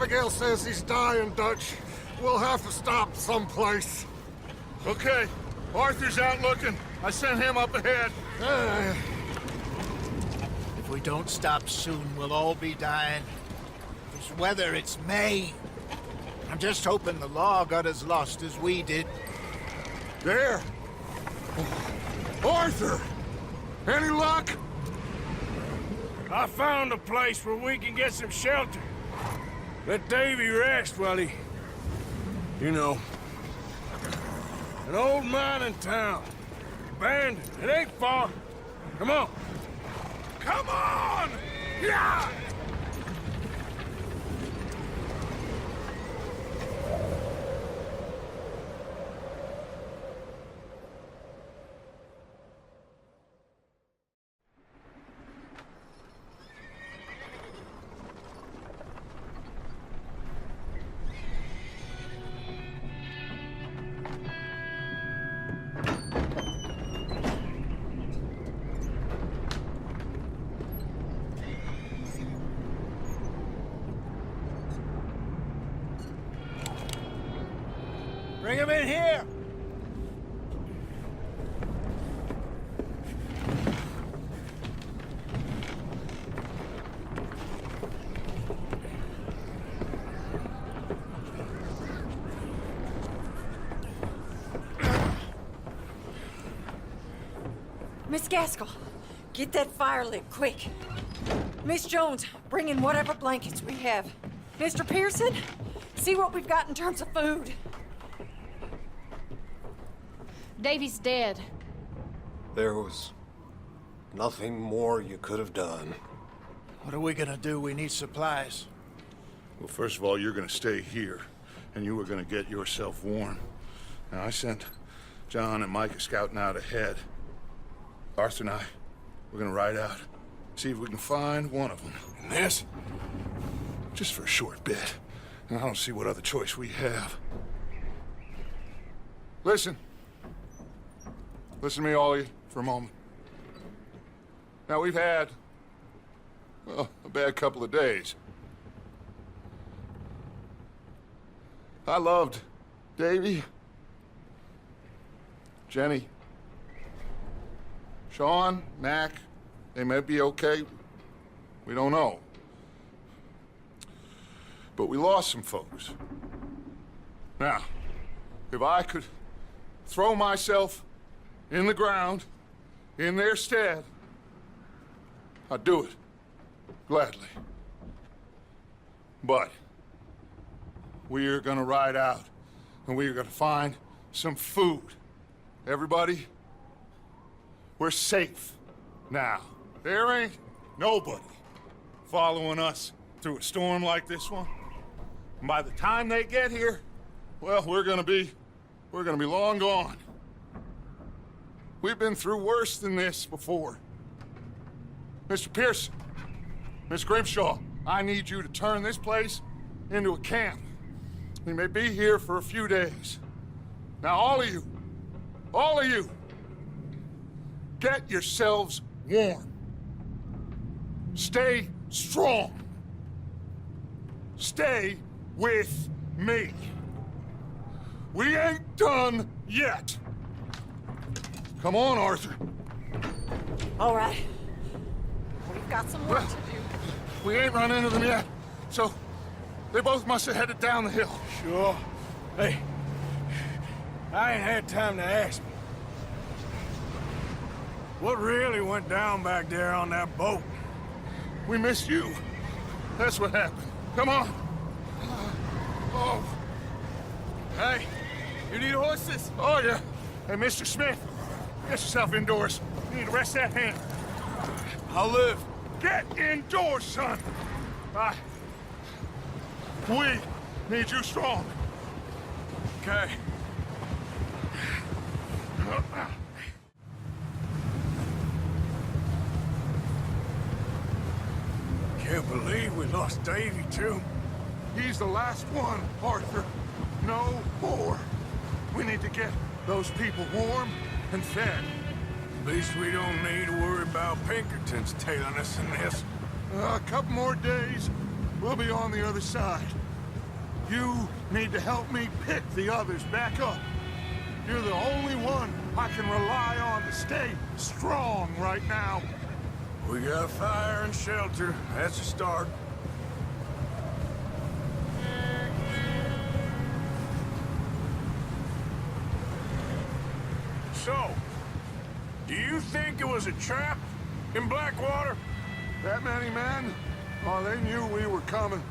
Abigail says he's dying, Dutch. We'll have to stop someplace. Okay, Arthur's out looking. I sent him up ahead. If we don't stop soon, we'll all be dying. This weather, it's May. I'm just hoping the law got as lost as we did. There! Arthur! Any luck? I found a place where we can get some shelter. Let Davy rest while he... You know. An old mining town. Abandoned. It ain't far. Come on. Come on! Yeah! Bring him in here! Miss Gaskell, get that fire lit, quick. Miss Jones, bring in whatever blankets we have. Mr. Pearson, see what we've got in terms of food. Davy's dead. There was nothing more you could have done. What are we gonna do? We need supplies. Well, first of all, you're gonna stay here, and you were gonna get yourself warm. Now, I sent John and Micah scouting out ahead. Arthur and I, we're gonna ride out, see if we can find one of them. And this, just for a short bit. And I don't see what other choice we have. Listen. Listen to me, all of you, for a moment. Now, we've had, well, a bad couple of days. I loved Davy, Jenny, Sean, Mac. They may be okay. We don't know. But we lost some folks. Now, if I could throw myself in the ground, in their stead, I'd do it, gladly. But we are gonna ride out, and we are gonna find some food. Everybody, we're safe now. There ain't nobody following us through a storm like this one. And by the time they get here, well, we're gonna be long gone. We've been through worse than this before. Mr. Pearson, Miss Grimshaw, I need you to turn this place into a camp. We may be here for a few days. Now, all of you, get yourselves warm. Stay strong. Stay with me. We ain't done yet. Come on, Arthur. All right. We've got some work to do. We ain't run into them yet, so they both must have headed down the hill. Sure. Hey, I ain't had time to ask me. What really went down back there on that boat? We missed you. That's what happened. Come on. Oh. Hey, you need horses? Oh, yeah. Hey, Mr. Smith, get yourself indoors. You need to rest that hand. I'll live. Get indoors, son. We need you strong. Okay. Can't believe we lost Davy, too. He's the last one, Arthur. No more. We need to get those people warm and fed. At least we don't need to worry about Pinkertons tailing us in this. A couple more days, we'll be on the other side. You need to help me pick the others back up. You're the only one I can rely on to stay strong right now. We got fire and shelter. That's a start. So, do you think it was a trap in Blackwater? That many men? Oh, they knew we were coming.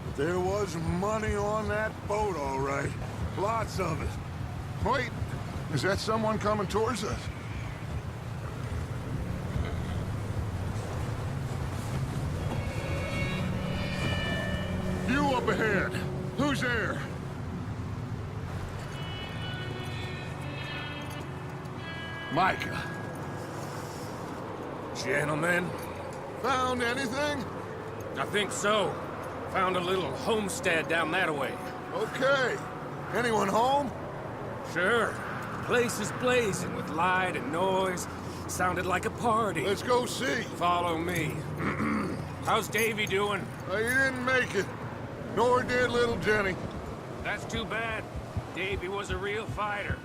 But there was money on that boat, all right. Lots of it. Wait, is that someone coming towards us? You up ahead. Who's there? Micah. Gentlemen, Found anything? I think so. Found a little homestead down that way. Okay. Anyone home? Sure. Place is blazing with light and noise. Sounded like a party. Let's go see. Follow me. How's Davy doing? He didn't make it. Nor did little Jenny. That's too bad. Davy was a real fighter.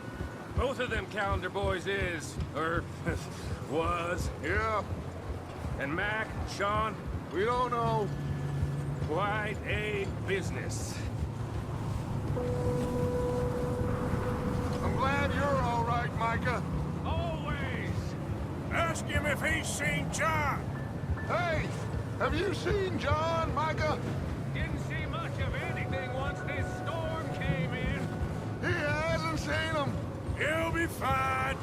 Both of them Calendar boys is, or was. Yeah, And Mac, Sean, we don't know. quite a business. I'm glad you're all right, Micah. Always. Ask him if he's seen John. Hey, have you seen John, Micah? Didn't see much of anything once this storm came in. He hasn't seen him. He'll be fine.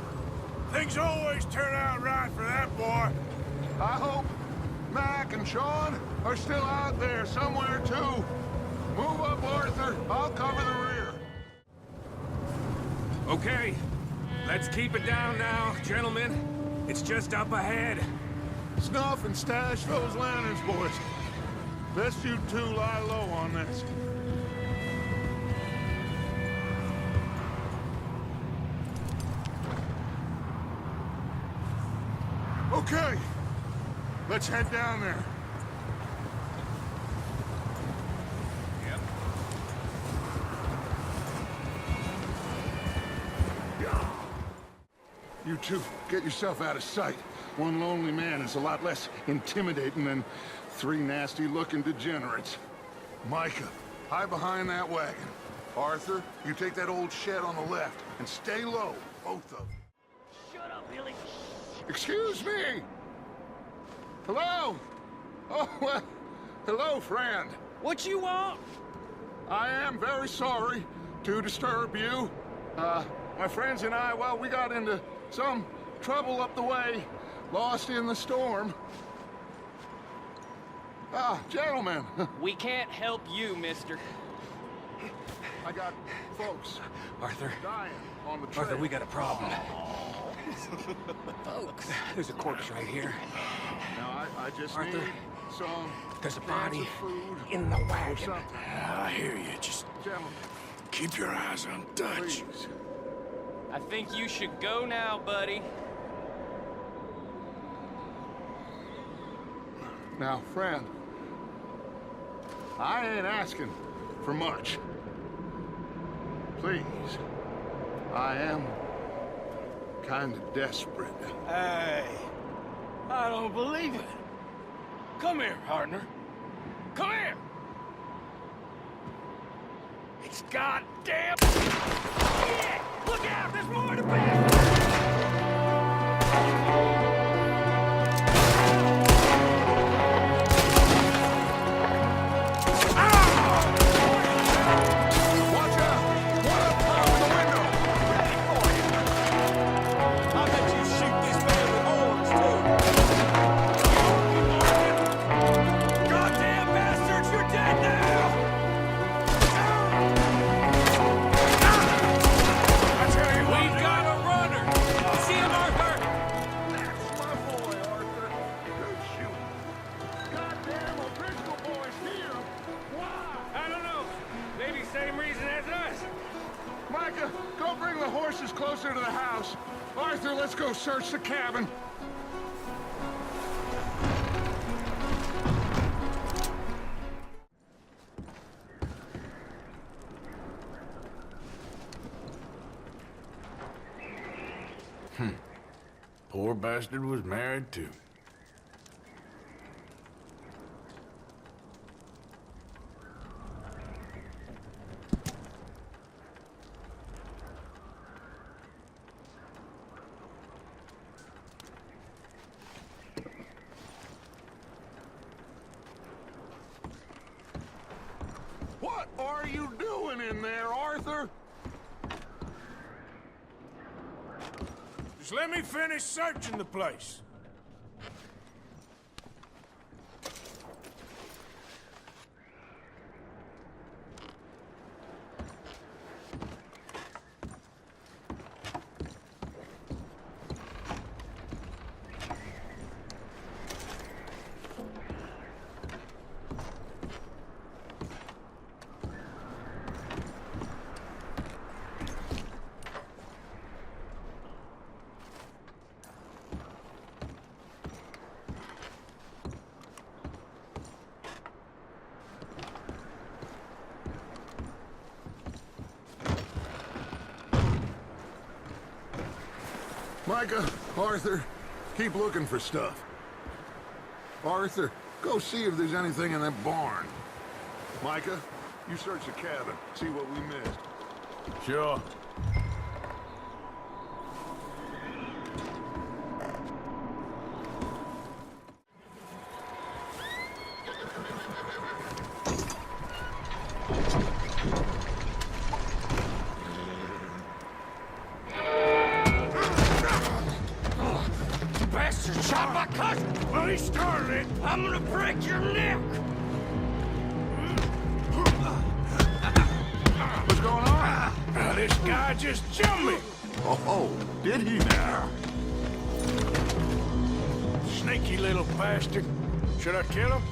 Things always turn out right for that boy. I hope Mac and Sean are still out there somewhere, too. Move up, Arthur. I'll cover the rear. Okay, let's keep it down now, gentlemen. It's just up ahead. Snuff and stash those lanterns, boys. Best you two lie low on this. Okay, let's head down there. Yep. You two, get yourself out of sight. One lonely man is a lot less intimidating than three nasty-looking degenerates. Micah, hide behind that wagon. Arthur, you take that old shed on the left, and stay low, both of them. Shut up, Billy. Excuse me! Hello? Oh, well, hello, friend. What you want? I am very sorry to disturb you. My friends and I, well, we got into some trouble up the way, lost in the storm. Gentlemen, We can't help you, mister. I got folks Arthur, dying on the trail. Arthur, we got a problem. Folks, there's a corpse right here. Now, I just Arthur, need some there's a cans body of food in the or wagon. something. I hear you. Just Gentlemen, keep your eyes on Dutch. please. I think you should go now, buddy. Now, friend, I ain't asking for much. Please, I am kind of desperate. Hey, I don't believe it. Come here, partner. Come here. It's goddamn shit! Look out! There's more to be! Watch out! One up top in the window! Ready for you. I bet you shoot this man with horns, too. Goddamn bastards, you're dead now! I tell you what, We've got a runner! See him, Arthur! That's my boy, Arthur. Good shoot. Goddamn O'Driscoll boys here. Why? I don't know. Maybe same reason as us. Micah, go bring the horses closer to the house. Arthur, let's go search the cabin. Poor bastard was married, too. What are you doing in there, Arthur? Just let me finish searching the place. Micah, Arthur, keep looking for stuff. Arthur, go see if there's anything in that barn. Micah, you search the cabin, see what we missed. Sure. Bastard shot my cousin! Well, he started it. I'm gonna break your neck! What's going on? This guy just jumped me. Oh, did he now? Sneaky little bastard. Should I kill him?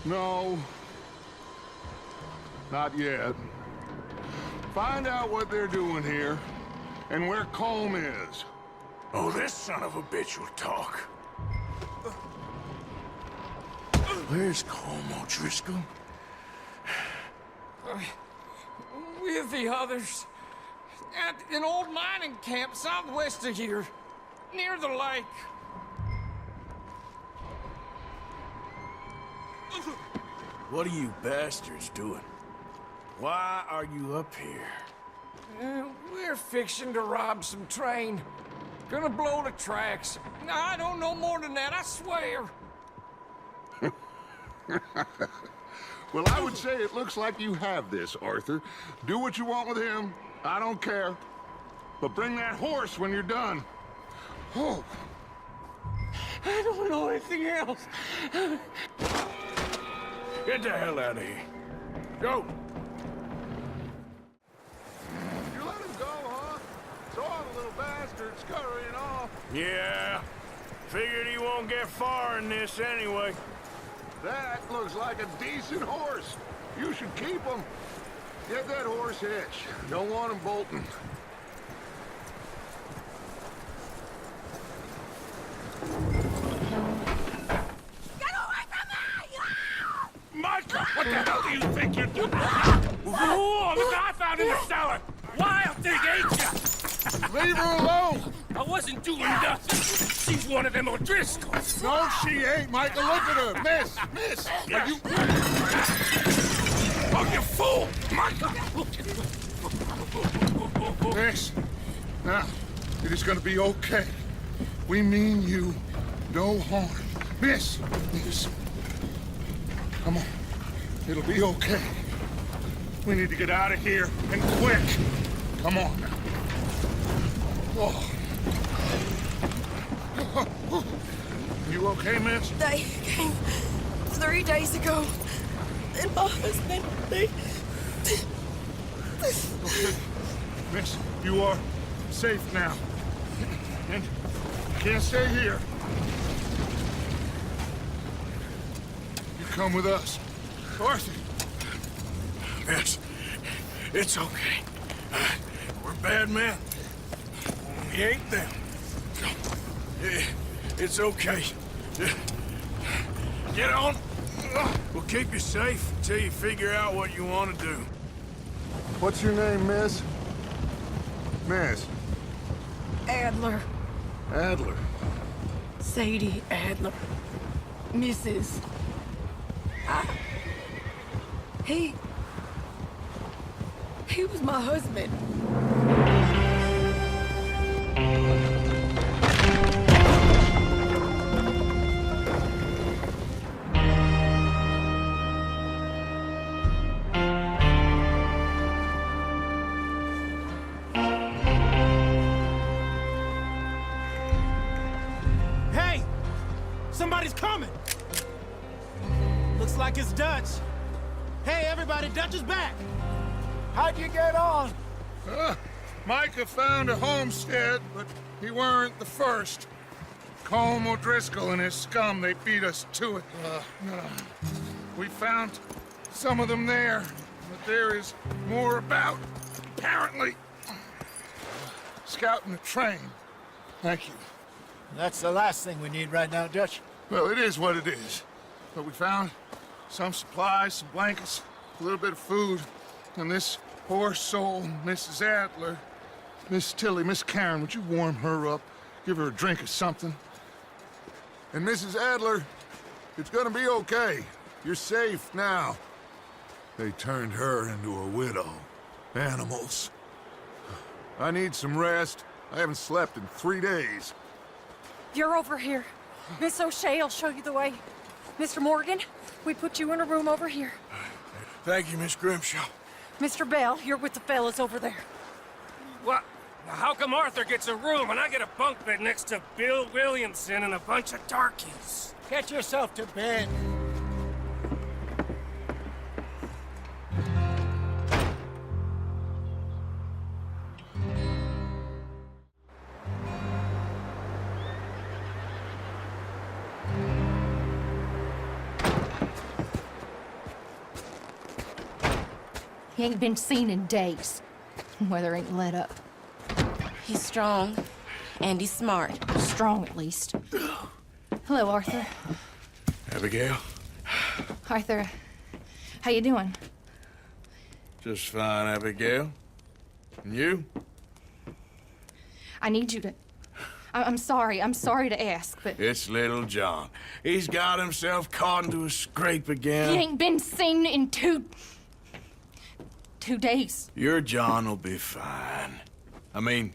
No. Not yet. Find out what they're doing here, and where Colm is. Oh, this son of a bitch will talk. Where's Colm O'Driscoll? With the others. At an old mining camp southwest of here. Near the lake. What are you bastards doing? Why are you up here? We're fixing to rob some train. Gonna blow the tracks. I don't know more than that, I swear. Well, I would say it looks like you have this, Arthur. Do what you want with him. I don't care. But bring that horse when you're done. Oh. I don't know anything else. Get the hell out of here. Go. You let him go, huh? Saw the little bastard scurrying off. Yeah. Figured he won't get far in this anyway. That looks like a decent horse. You should keep him. Get that horse hitched. Don't want him bolting. Get away from me! Michael, what the hell do you think you're doing? Whoa, look what I found in the cellar. Wild thing, ain't ya? Leave her alone! I wasn't doing nothing. She's one of them O'Driscolls. No, she ain't, Michael. Look at her. Miss! Miss! Are you... Oh, you fool! Michael! Miss, now, it is gonna be okay. We mean you no harm. Miss! Miss. Come on. It'll be okay. We need to get out of here, and quick. Come on now. Oh. You okay, miss? They came 3 days ago. And my husband, they... Okay. Miss, you are safe now. And you can't stay here. You come with us. Arthur. Miss, it's okay. We're bad men. We ain't them. It's okay. Get on. We'll keep you safe until you figure out what you want to do. What's your name, miss? Miss. Adler. Adler. Sadie Adler. Mrs. He was my husband. Hey! Somebody's coming! Looks like it's Dutch. Hey, everybody, Dutch is back! How'd you get on? Micah found a homestead, but he weren't the first. Colm O'Driscoll and his scum, they beat us to it. We found some of them there, but there is more about, apparently. Scouting the train. Thank you. That's the last thing we need right now, Dutch. Well, it is what it is. But we found some supplies, some blankets, a little bit of food, and this poor soul, Mrs. Adler, Miss Tilly, Miss Karen, would you warm her up? Give her a drink or something? And Mrs. Adler, it's gonna be okay. You're safe now. They turned her into a widow. Animals. I need some rest. I haven't slept in 3 days. You're over here. Miss O'Shea will show you the way. Mr. Morgan, we put you in a room over here. Thank you, Miss Grimshaw. Mr. Bell, you're with the fellas over there. What? How come Arthur gets a room and I get a bunk bed next to Bill Williamson and a bunch of darkies? Get yourself to bed. He ain't been seen in days. Weather ain't let up. He's strong, and he's smart. Strong, at least. Hello, Arthur. Abigail? Arthur, how you doing? Just fine, Abigail. And you? I need you to... I'm sorry to ask, but... It's little John. He's got himself caught into a scrape again. He ain't been seen in 2 days. Your John will be fine. I mean,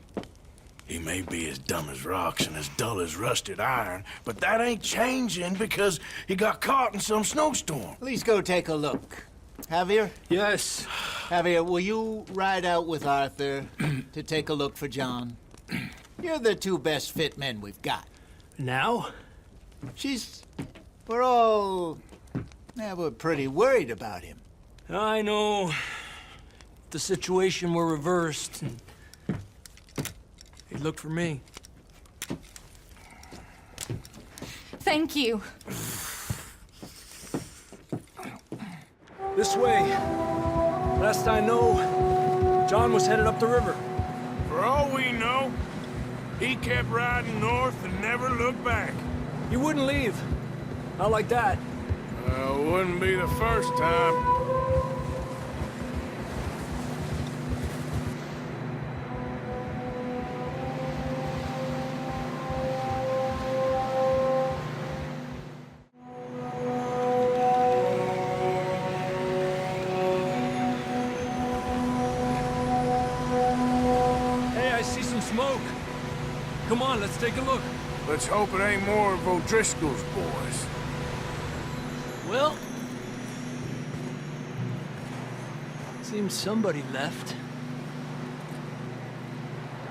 he may be as dumb as rocks and as dull as rusted iron, but that ain't changing because he got caught in some snowstorm. Please go take a look. Javier? Yes. Javier, will you ride out with Arthur to take a look for John? You're the 2 best fit men we've got. Now? We're pretty worried about him. I know. If the situation were reversed, he'd look for me. Thank you. This way. Last I know, John was headed up the river. For all we know, he kept riding north and never looked back. He wouldn't leave. Not like that. Wouldn't be the first time. Hey, I see some smoke. Come on, let's take a look. Let's hope it ain't more of O'Driscoll's boys. Well, seems somebody left.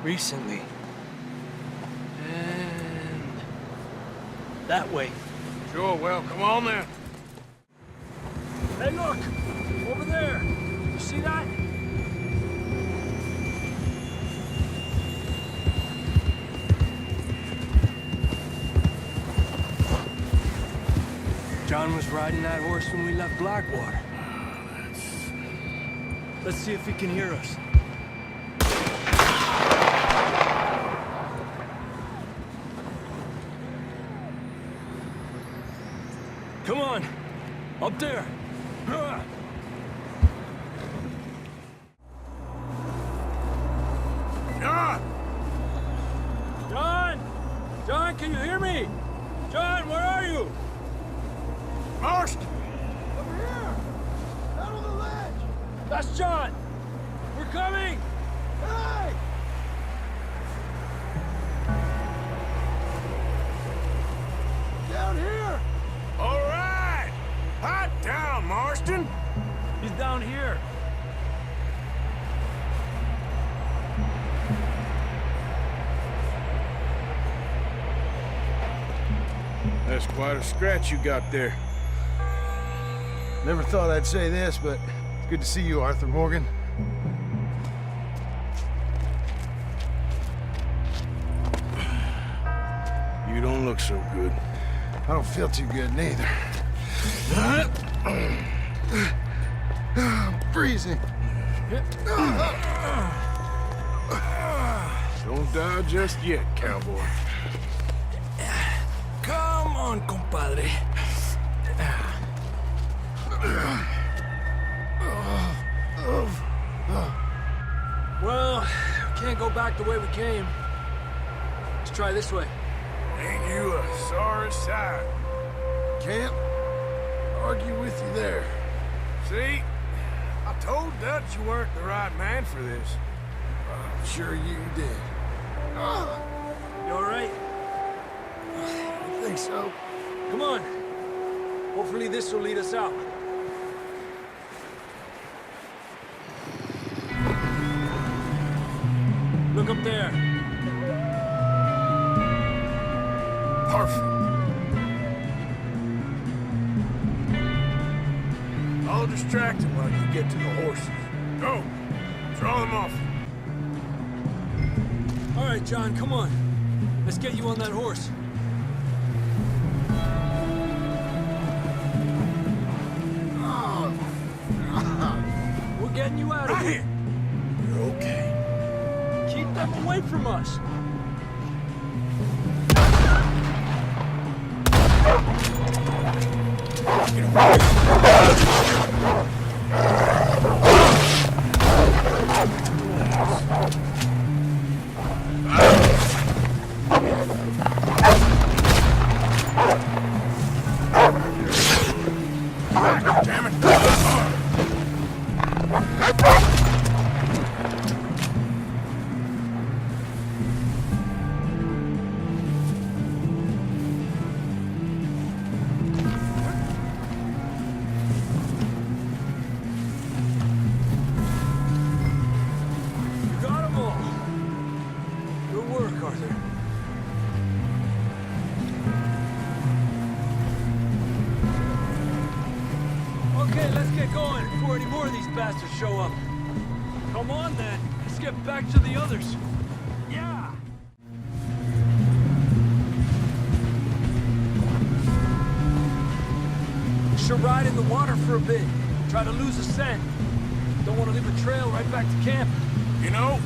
Recently. And that way. Sure, well, come on then. Hey, look! Over there! You see that? John was riding that horse when we left Blackwater. Let's see if he can hear us. Come on! Up there! John! John! can you hear me? John, where are you? Marston! Over here! Down on the ledge! That's John! We're coming! Hey! Down here! All right! Hot down, Marston! He's down here. That's quite a scratch you got there. Never thought I'd say this, but it's good to see you, Arthur Morgan. You don't look so good. I don't feel too good, neither. I'm freezing. Don't die just yet, cowboy. Come on, compadre. Well, we can't go back the way we came. Let's try this way. Ain't you a sorry sight? Can't argue with you there. See? I told Dutch you weren't the right man for this. I'm sure you did. You all right? I think so. Come on. Hopefully this will lead us out. Look up there. Perfect. I'll distract him while you get to the horses. Go! Draw them off. All right, John, come on. Let's get you on that horse. We're getting you out of here. You're okay. Keep them away from us. Damn it! You got them all. Good work, Arthur. Okay, let's get going before any more of these bastards show up. Come on, then. Let's get back to the others. Yeah! Should ride in the water for a bit. Try to lose a scent. Don't want to leave a trail right back to camp. You know,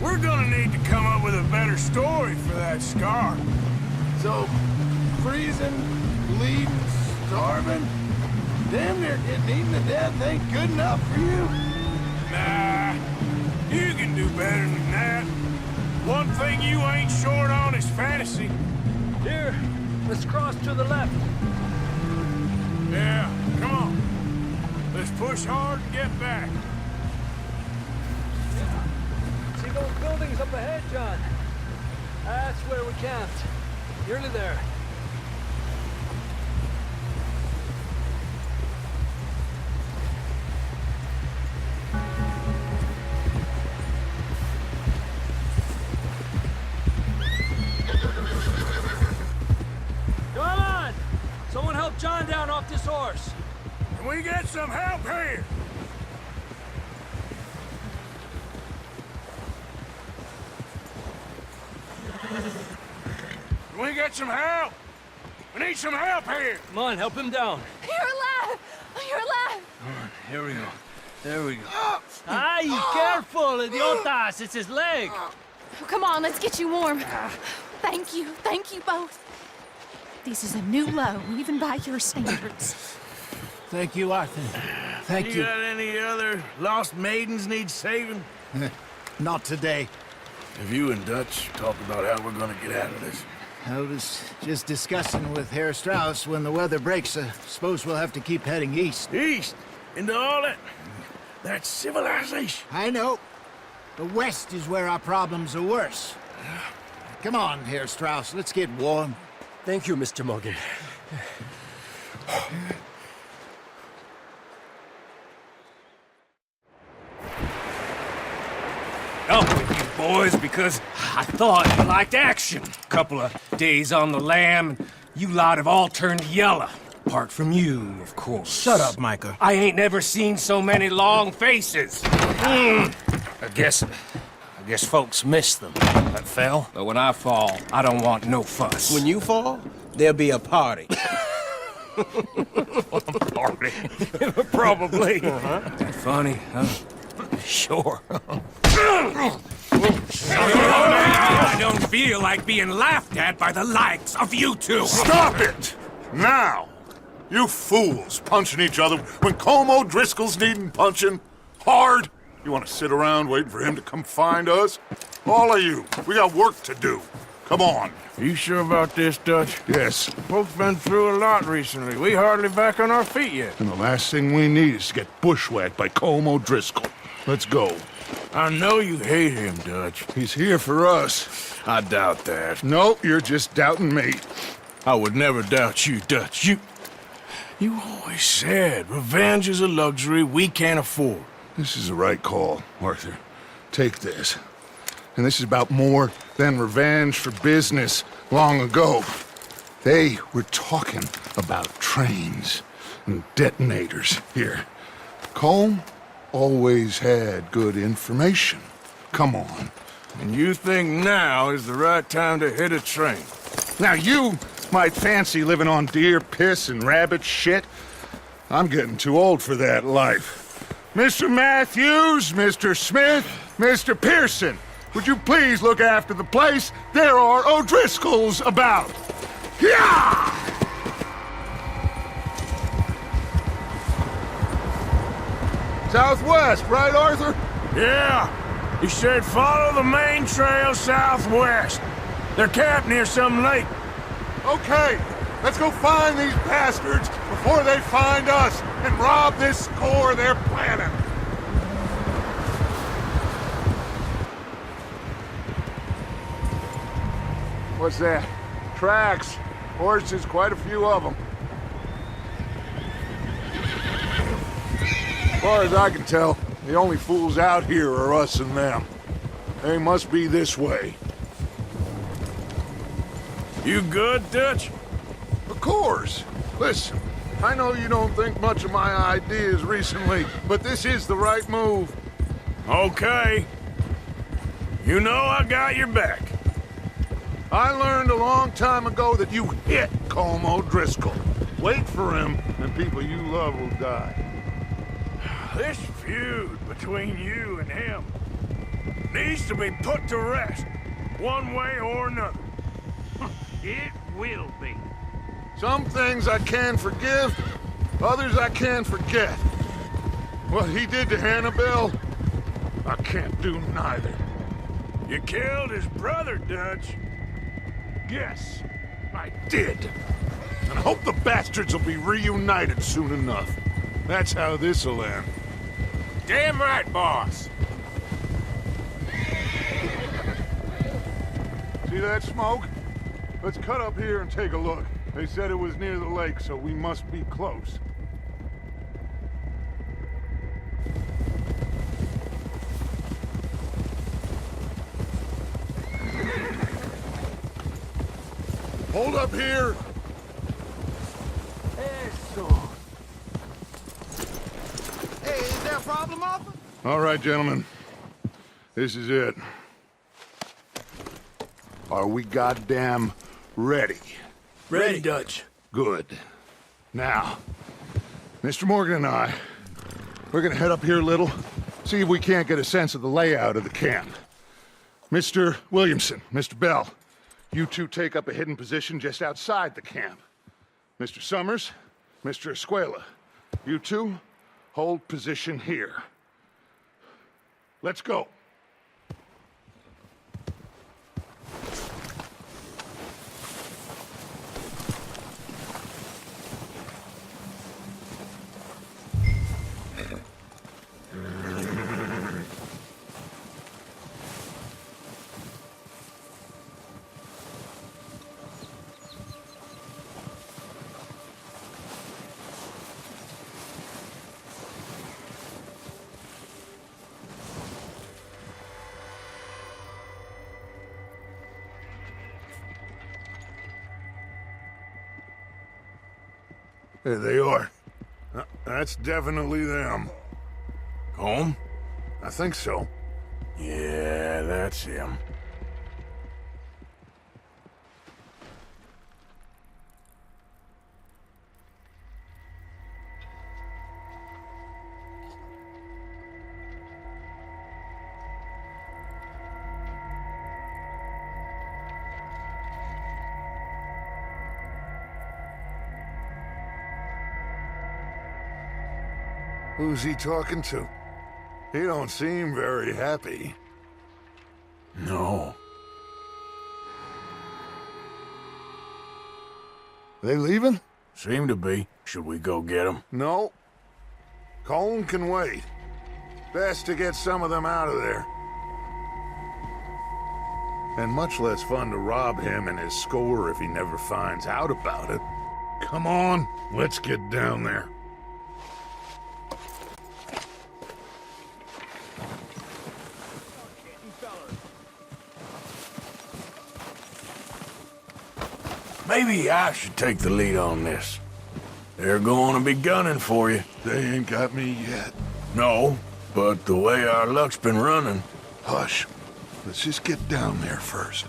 we're gonna need to come up with a better story for that scar. So, freezing, bleeding, starving, damn near getting eaten to death ain't good enough for you? Nah, you can do better than that. One thing you ain't short on is fantasy. Here, let's cross to the left. Yeah, come on. Let's push hard and get back. See those buildings up ahead, John? That's where we camped. Nearly there. Come on! Someone help John down off this horse. Can we get some help here? Can we get some help? We need some help here. Come on, help him down. You're alive! You're alive! Here we go. There we go. Ay, careful, idiotas! It's his leg. Oh, come on, let's get you warm. Thank you both. This is a new low, even by your standards. Thank you, Arthur. Thank you. Got any other lost maidens need saving? Not today. Have you and Dutch talked about how we're gonna get out of this? I was just discussing with Herr Strauss when the weather breaks. I suppose we'll have to keep heading east. East? Into all that civilization. I know. The west is where our problems are worse. Come on, Herr Strauss, let's get warm. Thank you, Mr. Morgan. Up with you boys because I thought you liked action. Couple of days on the lam, and you lot have all turned yellow. Apart from you, of course. Shut up, Micah. I ain't never seen so many long faces. I guess folks miss them that fell. But when I fall, I don't want no fuss. When you fall, there'll be a party. Party? Probably. That funny, huh? Sure. I don't feel like being laughed at by the likes of you two. Stop it! Now! You fools punching each other when Colm O'Driscoll's needing punching. Hard! You want to sit around waiting for him to come find us? All of you, we got work to do. Come on. You sure about this, Dutch? Yes. Folks been through a lot recently. We hardly back on our feet yet. And the last thing we need is to get bushwhacked by Colm O'Driscoll. Let's go. I know you hate him, Dutch. He's here for us. I doubt that. No, you're just doubting me. I would never doubt you, Dutch. You always said revenge is a luxury we can't afford. This is the right call, Arthur. Take this. And this is about more than revenge for business long ago. They were talking about trains and detonators here. Colm always had good information. Come on. And you think now is the right time to hit a train? Now you might fancy living on deer piss and rabbit shit. I'm getting too old for that life. Mr. Matthews, Mr. Smith, Mr. Pearson, would you please look after the place? There are O'Driscolls about. Yeah! Southwest, right, Arthur? Yeah. He said follow the main trail southwest. They're camped near some lake. Okay, let's go find these bastards before they find us and rob this score they're planning. What's that? Tracks. Horses, quite a few of them. As far as I can tell, the only fools out here are us and them. They must be this way. You good, Dutch? Of course. Listen, I know you don't think much of my ideas recently, but this is the right move. Okay. You know I got your back. I learned a long time ago that you hit Colm O'Driscoll. Wait for him, and people you love will die. This feud between you and him needs to be put to rest, one way or another. It will be. Some things I can forgive, others I can forget. What he did to Annabelle, I can't do neither. You killed his brother, Dutch. Yes, I did. And I hope the bastards will be reunited soon enough. That's how this'll end. Damn right, boss. See that smoke? Let's cut up here and take a look. They said it was near the lake, so we must be close. Hold up here! Hey, is there a problem, Arthur? All right, gentlemen. This is it. Are we goddamn ready? Ready, Dutch. Good. Now, Mr. Morgan and I, we're gonna head up here a little, see if we can't get a sense of the layout of the camp. Mr. Williamson, Mr. Bell, you two take up a hidden position just outside the camp. Mr. Summers, Mr. Escuela, you two hold position here. Let's go. There they are. That's definitely them. Home? I think so. Yeah, that's him. Who's he talking to? He don't seem very happy. No. They leaving? Seem to be. Should we go get them? No. Colm can wait. Best to get some of them out of there. And much less fun to rob him and his score if he never finds out about it. Come on, let's get down there. Maybe I should take the lead on this. They're going to be gunning for you. They ain't got me yet. No, but the way our luck's been running... Hush. Let's just get down there first.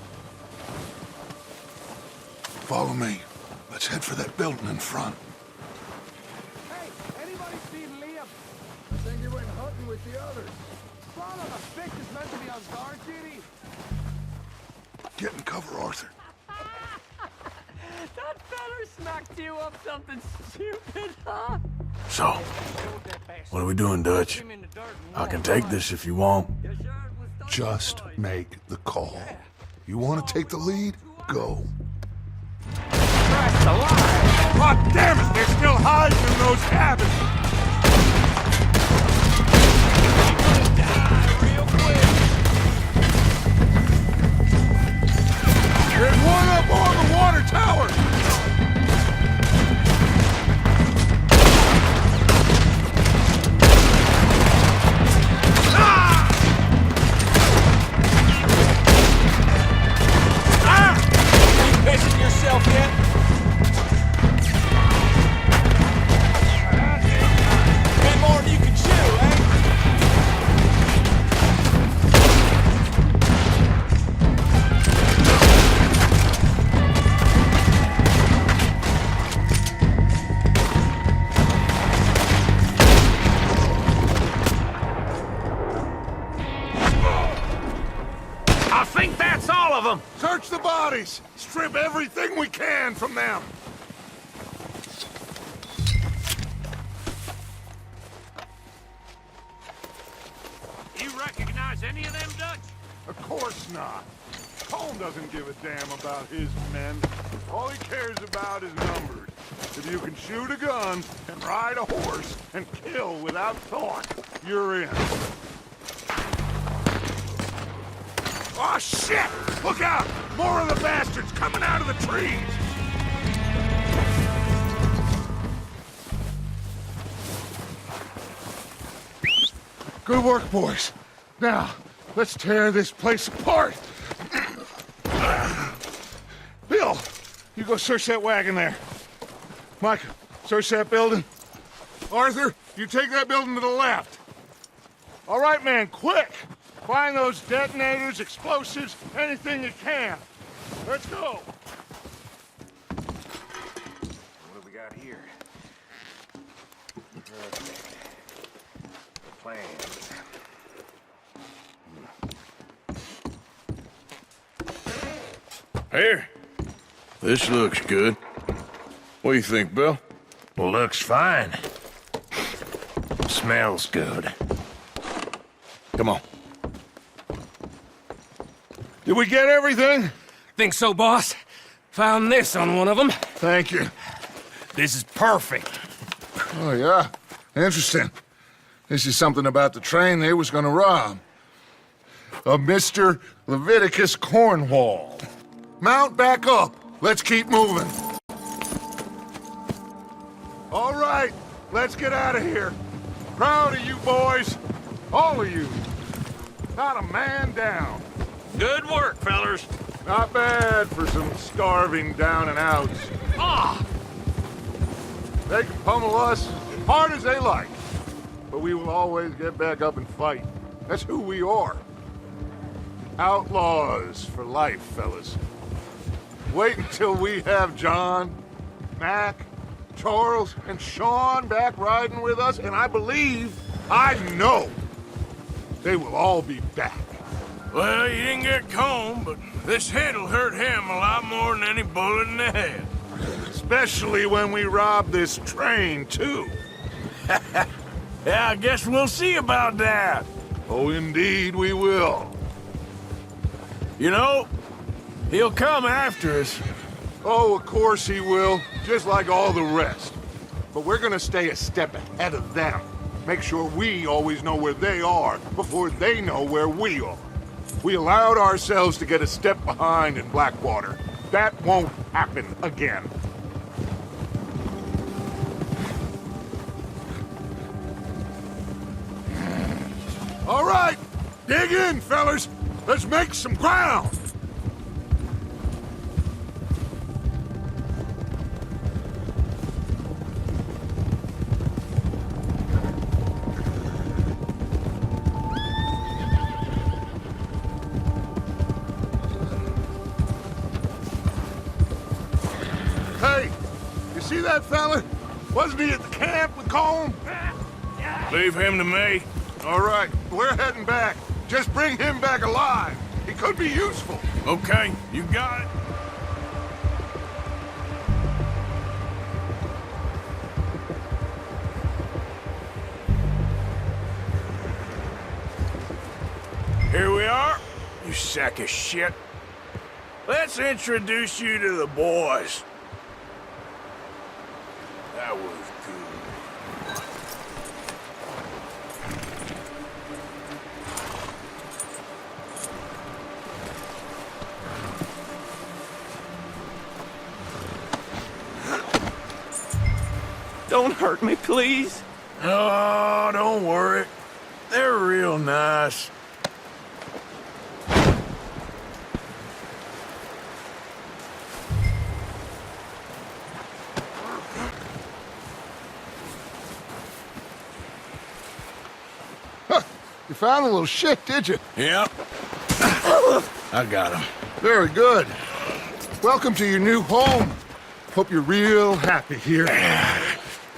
Follow me. Let's head for that building in front. Hey, anybody seen Liam? I think he went hunting with the others. Son of a bitch is meant to be on guard duty. Get in cover, Arthur. That feller smacked you up something stupid, huh? So, what are we doing, Dutch? I can take this if you want. Just make the call. You want to take the lead? Go. Christ alive! God damn it! They're still hiding in those cabins! There's one up on the water tower! Pissing yourself yet? Ain't more than you can chew, eh? I think that's all of them! Search the bodies! Strip everything we can from them! You recognize any of them, Dutch? Of course not. Colm doesn't give a damn about his men. All he cares about is numbers. If you can shoot a gun and ride a horse and kill without thought, you're in. Oh, shit! Look out! More of the bastards coming out of the trees! Good work, boys. Now, let's tear this place apart. Bill, you go search that wagon there. Mike, search that building. Arthur, you take that building to the left. All right, man, quick! Find those detonators, explosives, anything you can. Let's go. What do we got here? Okay. Plans. Here. This looks good. What do you think, Bill? Looks fine. Smells good. Come on. Did we get everything? Think so, boss? Found this on one of them. Thank you. This is perfect. Oh, yeah? Interesting. This is something about the train they was gonna rob. A Mr. Leviticus Cornwall. Mount back up. Let's keep moving. All right, let's get out of here. Proud of you boys. All of you. Not a man down. Good work, fellers. Not bad for some starving down and outs. Ah! They can pummel us as hard as they like. But we will always get back up and fight. That's who we are. Outlaws for life, fellas. Wait until we have John, Mac, Charles, and Sean back riding with us, and I know, they will all be back. Well, you didn't get Combe, but this hit'll hurt him a lot more than any bullet in the head. Especially when we rob this train, too. Yeah, I guess we'll see about that. Oh, indeed we will. You know, he'll come after us. Oh, of course he will, just like all the rest. But we're gonna stay a step ahead of them. Make sure we always know where they are before they know where we are. We allowed ourselves to get a step behind in Blackwater. That won't happen again. All right, dig in, fellas. Let's make some ground. Hey, you see that fella? Wasn't he at the camp with Colm? Leave him to me. All right, we're heading back. Just bring him back alive. He could be useful. Okay, you got it. Here we are, you sack of shit. Let's introduce you to the boys. That was good. Don't hurt me, please. Oh, don't worry. They're real nice. You found a little shit, did you? Yep. I got him. Very good. Welcome to your new home. Hope you're real happy here.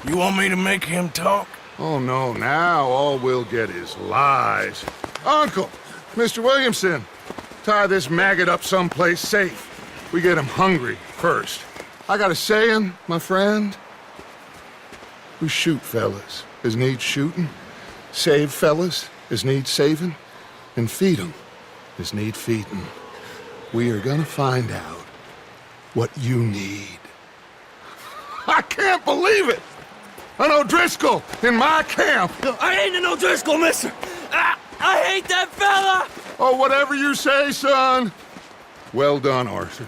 You want me to make him talk? Oh, no, now all we'll get is lies. Uncle, Mr. Williamson, tie this maggot up someplace safe. We get him hungry first. I got a saying, my friend. We shoot fellas as need shooting, save fellas as need saving, and feed 'em as need feeding. We are gonna find out what you need. I can't believe it! An O'Driscoll in my camp! I ain't an O'Driscoll, mister! I hate that fella! Oh, whatever you say, son. Well done, Arthur.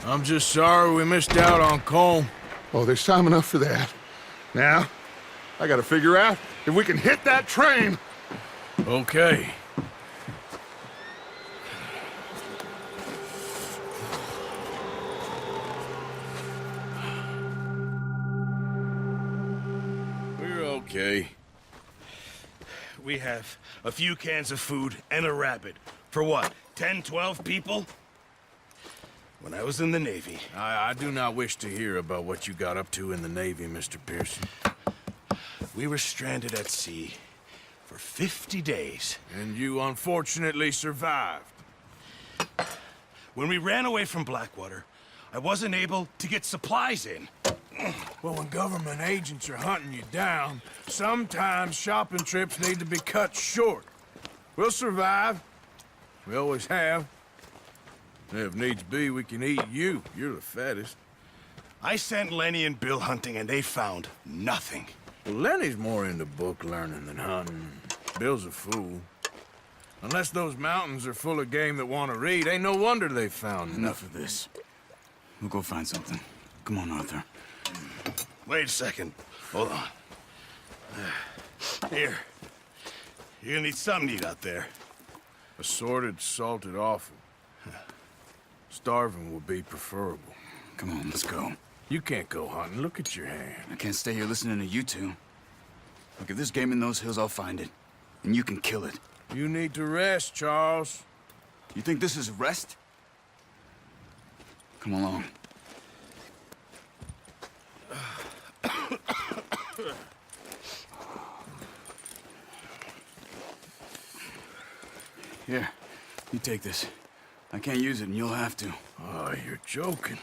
I'm just sorry we missed out on Colm. Oh, there's time enough for that. Now, I gotta figure out if we can hit that train. Okay. We're okay. We have a few cans of food and a rabbit. For what, 10, 12 people? When I was in the Navy... I do not wish to hear about what you got up to in the Navy, Mr. Pearson. We were stranded at sea for 50 days. And you unfortunately survived. When we ran away from Blackwater, I wasn't able to get supplies in. Well, when government agents are hunting you down, sometimes shopping trips need to be cut short. We'll survive. We always have. If needs be, we can eat you. You're the fattest. I sent Lenny and Bill hunting, and they found nothing. Well, Lenny's more into book learning than hunting. Bill's a fool. Unless those mountains are full of game that want to read, ain't no wonder they found Enough of this. We'll go find something. Come on, Arthur. Wait a second. Hold on. Here. You're gonna need something to eat out there. Assorted, salted offal. Starving would be preferable. Come on, let's go. You can't go hunting. Look at your hand. I can't stay here listening to you two. Look, if there's game in those hills, I'll find it. And you can kill it. You need to rest, Charles. You think this is rest? Come along. Here, you take this. I can't use it, and you'll have to. Oh, you're joking.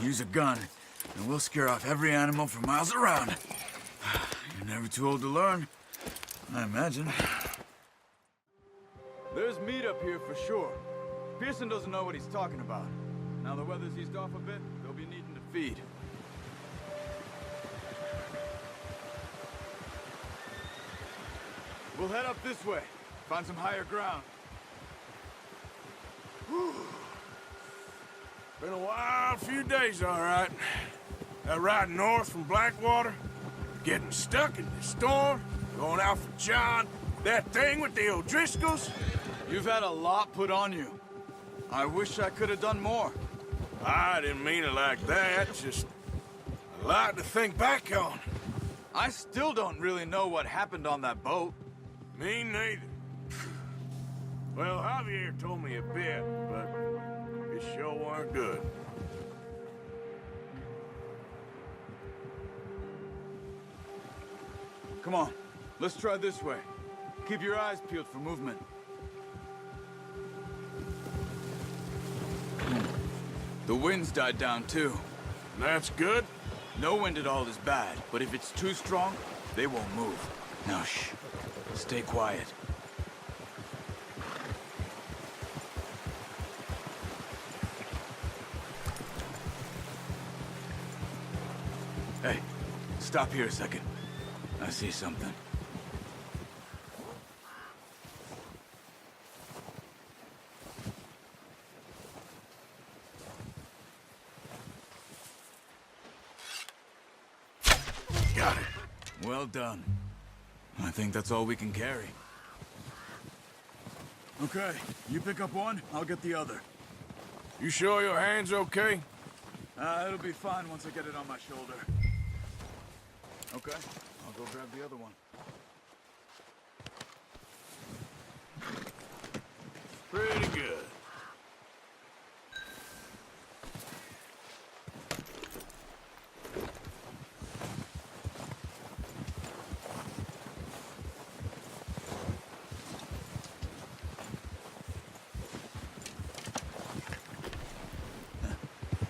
Use a gun, and we'll scare off every animal for miles around. You're never too old to learn, I imagine. There's meat up here for sure. Pearson doesn't know what he's talking about. Now the weather's eased off a bit, they'll be needing to feed. We'll head up this way, find some higher ground. Been a wild few days, all right. That ride north from Blackwater, getting stuck in the storm, going out for John, that thing with the O'Driscolls. You've had a lot put on you. I wish I could have done more. I didn't mean it like that, just a lot to think back on. I still don't really know what happened on that boat. Me neither. Well, Javier told me a bit, but it sure weren't good. Come on, let's try this way. Keep your eyes peeled for movement. The wind's died down too. That's good. No wind at all is bad, but if it's too strong, they won't move. Now shh, stay quiet. Hey, stop here a second. I see something. Got it. Well done. I think that's all we can carry. Okay, you pick up one, I'll get the other. You sure your hand's okay? It'll be fine once I get it on my shoulder. Okay, I'll go grab the other one. Pretty good.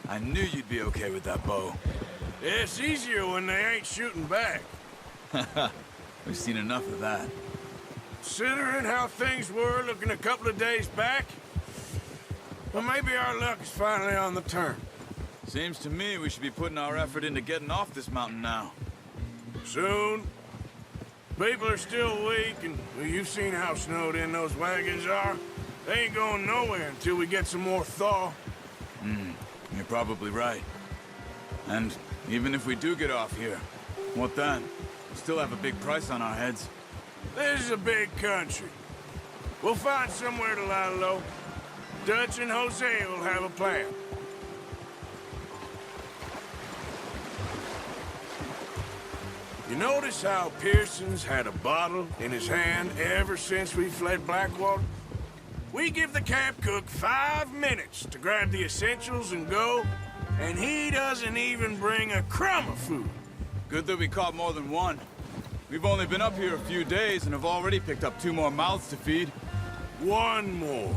I knew you'd be okay with that bow. It's easier when they ain't shooting back. We've seen enough of that. Considering how things were looking a couple of days back, well, maybe our luck is finally on the turn. Seems to me we should be putting our effort into getting off this mountain now. Soon. People are still weak, and well, you've seen how snowed in those wagons are. They ain't going nowhere until we get some more thaw. You're probably right. And even if we do get off here, what then? We still have a big price on our heads. This is a big country. We'll find somewhere to lie low. Dutch and Jose will have a plan. You notice how Pearson's had a bottle in his hand ever since we fled Blackwater? We give the camp cook 5 minutes to grab the essentials and go, and he doesn't even bring a crumb of food. Good that we caught more than one. We've only been up here a few days and have already picked up 2 more mouths to feed. 1 more.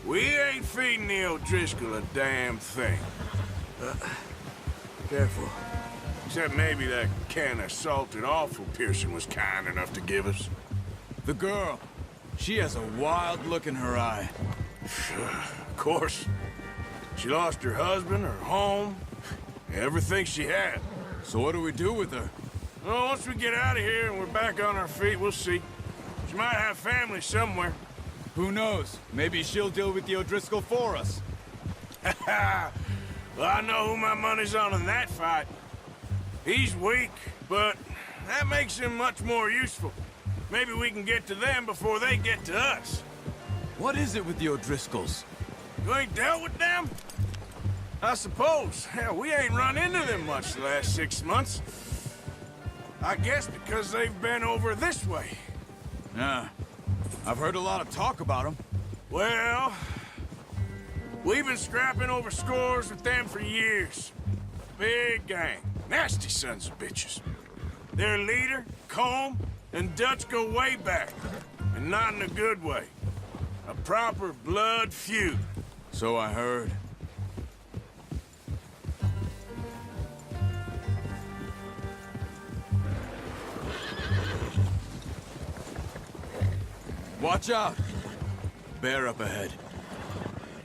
We ain't feeding the O'Driscoll a damn thing. Careful. Except maybe that can of salted offal Pearson was kind enough to give us. The girl. She has a wild look in her eye. Of course. She lost her husband, her home, everything she had. So what do we do with her? Well, once we get out of here and we're back on our feet, we'll see. She might have family somewhere. Who knows? Maybe she'll deal with the O'Driscoll for us. Well, I know who my money's on in that fight. He's weak, but that makes him much more useful. Maybe we can get to them before they get to us. What is it with the O'Driscolls? You ain't dealt with them? I suppose. Hell, we ain't run into them much the last 6 months. I guess because they've been over this way. Yeah. I've heard a lot of talk about them. Well, we've been scrapping over scores with them for years. Big gang. Nasty sons of bitches. Their leader, Combe, and Dutch go way back. And not in a good way. A proper blood feud. So I heard. Watch out! Bear up ahead.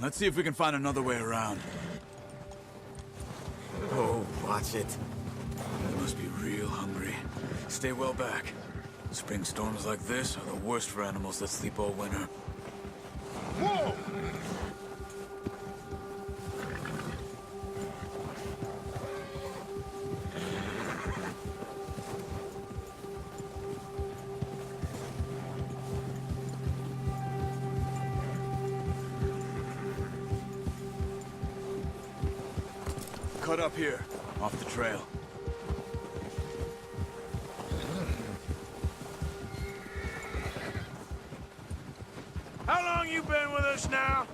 Let's see if we can find another way around. Oh, watch it. They must be real hungry. Stay well back. Spring storms like this are the worst for animals that sleep all winter. Whoa! Cut up here, off the trail. How long you been with us now?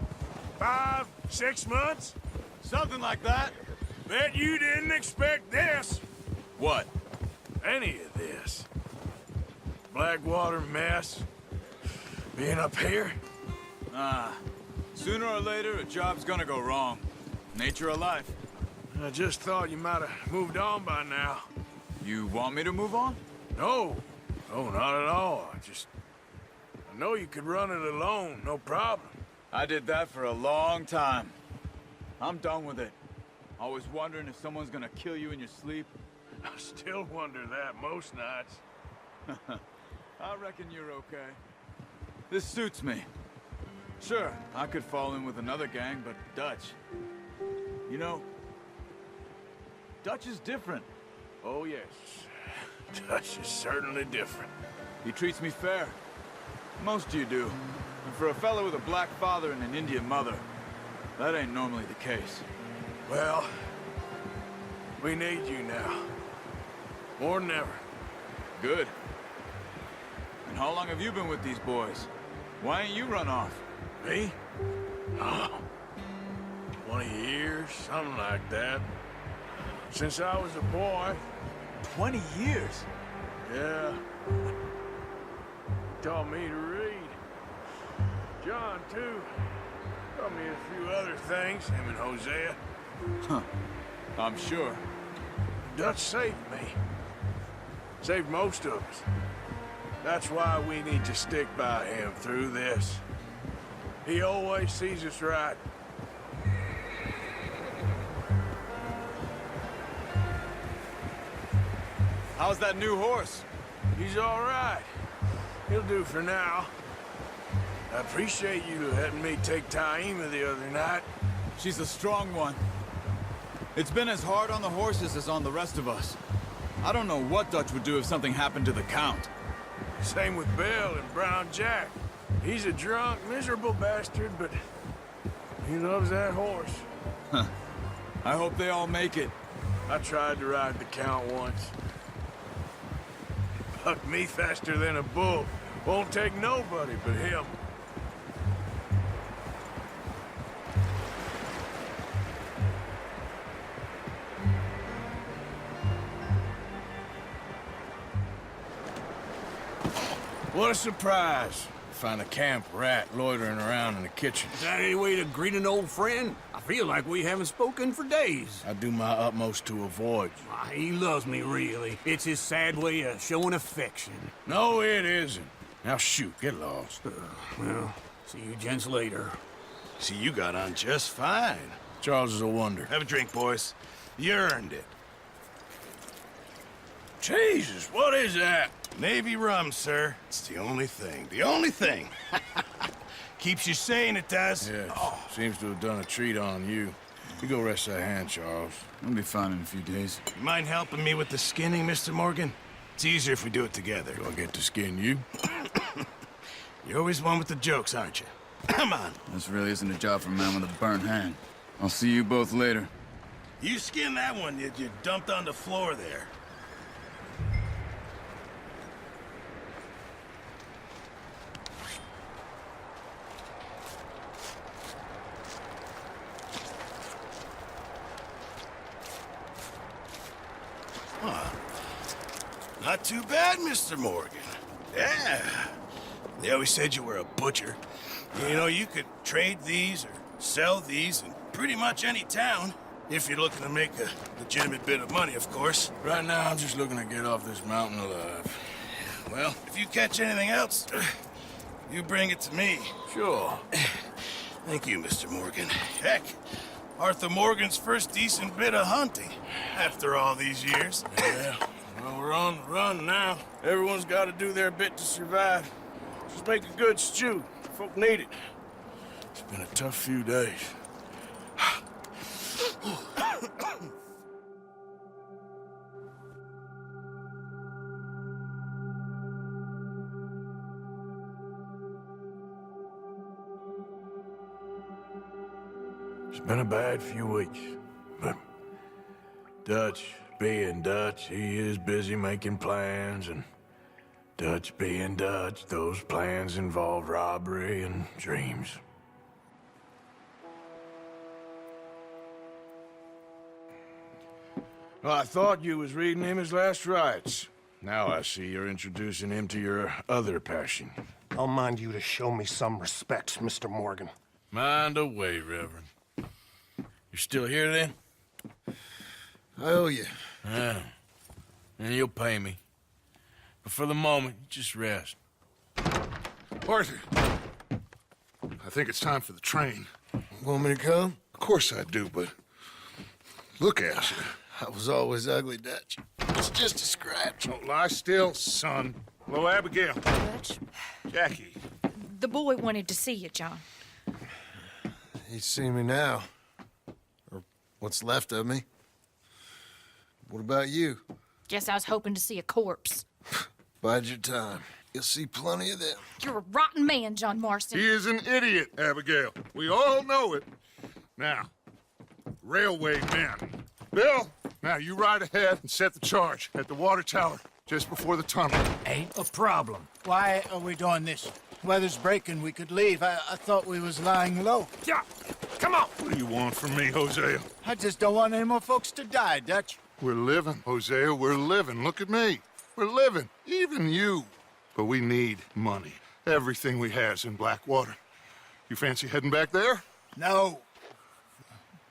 5, 6 months? Something like that. Bet you didn't expect this. What? Any of this. Blackwater mess. Being up here? Sooner or later, a job's gonna go wrong. Nature of life. I just thought you might have moved on by now. You want me to move on? No. No, not at all. I know you could run it alone, no problem. I did that for a long time. I'm done with it. Always wondering if someone's gonna kill you in your sleep. I still wonder that most nights. I reckon you're okay. This suits me. Sure, I could fall in with another gang, but Dutch... You know, Dutch is different. Oh, yes. Dutch is certainly different. He treats me fair. Most of you do. And for a fellow with a black father and an Indian mother, that ain't normally the case. Well, we need you now. More than ever. Good. And how long have you been with these boys? Why ain't you run off? Me? Oh, 20 years, something like that. Since I was a boy. 20 years? Yeah. Taught me to read. John, too. Taught me a few other things, him and Hosea. Huh. I'm sure. Dutch saved me. Saved most of us. That's why we need to stick by him through this. He always sees us right. How's that new horse? He's all right. He'll do for now. I appreciate you letting me take Taima the other night. She's a strong one. It's been as hard on the horses as on the rest of us. I don't know what Dutch would do if something happened to the Count. Same with Bill and Brown Jack. He's a drunk, miserable bastard, but he loves that horse. Huh. I hope they all make it. I tried to ride the Count once. Bucked me faster than a bull. Won't take nobody but him. What a surprise. Find a camp rat loitering around in the kitchen. Is that any way to greet an old friend? I feel like we haven't spoken for days. I do my utmost to avoid you. He loves me, really. It's his sad way of showing affection. No, it isn't. Now shoot, get lost. Well, see you gents later. See, you got on just fine. Charles is a wonder. Have a drink, boys. You earned it. Jesus, what is that? Navy rum, sir. It's the only thing. The only thing. Keeps you sane, it does. Yes, seems to have done a treat on you. You go rest that hand, Charles. I'll be fine in a few days. You mind helping me with the skinning, Mr. Morgan? It's easier if we do it together. Do I get to skin you? You're always one with the jokes, aren't you? Come on. This really isn't a job for a man with a burnt hand. I'll see you both later. You skinned that one, did you? Dumped on the floor there. Not too bad, Mr. Morgan. Yeah. They always said you were a butcher. You know, you could trade these or sell these in pretty much any town. If you're looking to make a legitimate bit of money, of course. Right now, I'm just looking to get off this mountain alive. Well, if you catch anything else, you bring it to me. Sure. Thank you, Mr. Morgan. Heck, Arthur Morgan's first decent bit of hunting after all these years. Yeah. Well, we're on the run now. Everyone's got to do their bit to survive. Just make a good stew. Folk need it. It's been a tough few days. It's been a bad few weeks, but Dutch being Dutch, he is busy making plans, and Dutch being Dutch, those plans involve robbery and dreams. Well, I thought you was reading him his last rites. Now I see you're introducing him to your other passion. I'll mind you to show me some respect, Mr. Morgan. Mind away, Reverend. You're still here, then? I owe you. Yeah. And you'll pay me. But for the moment, just rest. Arthur, I think it's time for the train. Want me to come? Of course I do, but look at you. I was always ugly, Dutch. It's just a scratch. Don't lie still, son. Hello, Abigail. Dutch, Jackie. the boy wanted to see you, John. He's seen me now. Or what's left of me. What about you? Guess I was hoping to see a corpse. Bide your time. You'll see plenty of them. You're a rotten man, John Marston. He is an idiot, Abigail. We all know it. Now, railway men. Bill, now you ride ahead and set the charge at the water tower just before the tunnel. Ain't a problem. Why are we doing this? Weather's breaking, we could leave. I thought we was lying low. Yeah, come on. What do you want from me, Hosea? I just don't want any more folks to die, Dutch. We're living, Hosea, we're living. Look at me. We're living, even you. But we need money. Everything we has in Blackwater. You fancy heading back there? No.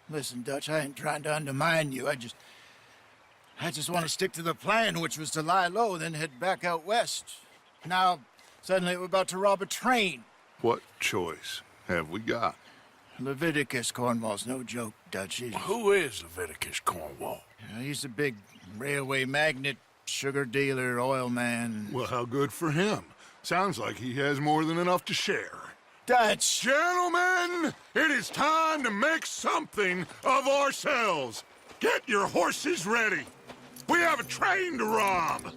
Listen, Dutch, I ain't trying to undermine you. I just want to stick to the plan, which was to lie low, then head back out west. Now, suddenly we're about to rob a train. What choice have we got? Leviticus Cornwall's no joke, Dutch. Who is Leviticus Cornwall? He's a big railway magnate, sugar dealer, oil man. Well, how good for him. Sounds like he has more than enough to share. Dutch! Gentlemen, it is time to make something of ourselves. Get your horses ready. We have a train to rob.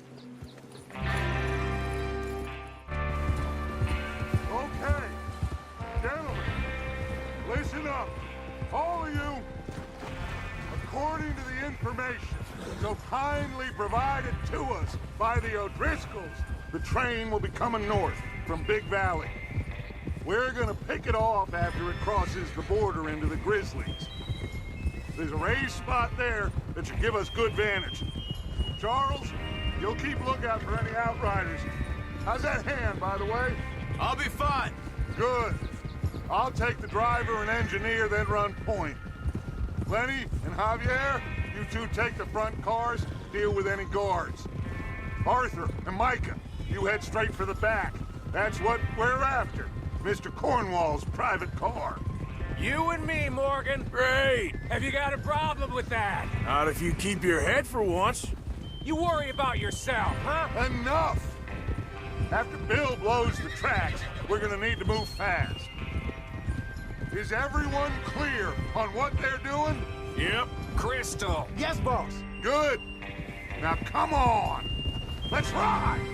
Okay, gentlemen, listen up. All of you, according to the information so kindly provided to us by the O'Driscolls, the train will be coming north from Big Valley. We're gonna pick it off after it crosses the border into the Grizzlies. There's a raised spot there that should give us good vantage. Charles, you'll keep lookout for any outriders. How's that hand, by the way? I'll be fine. Good. I'll take the driver and engineer, then run point. Lenny and Javier, you two take the front cars, deal with any guards. Arthur and Micah, you head straight for the back. That's what we're after. Mr. Cornwall's private car. You and me, Morgan. Great. Have you got a problem with that? Not if you keep your head for once. You worry about yourself, huh? Enough! After Bill blows the tracks, we're gonna need to move fast. Is everyone clear on what they're doing? Yep. Crystal. Yes, boss. Good. Now come on. Let's ride.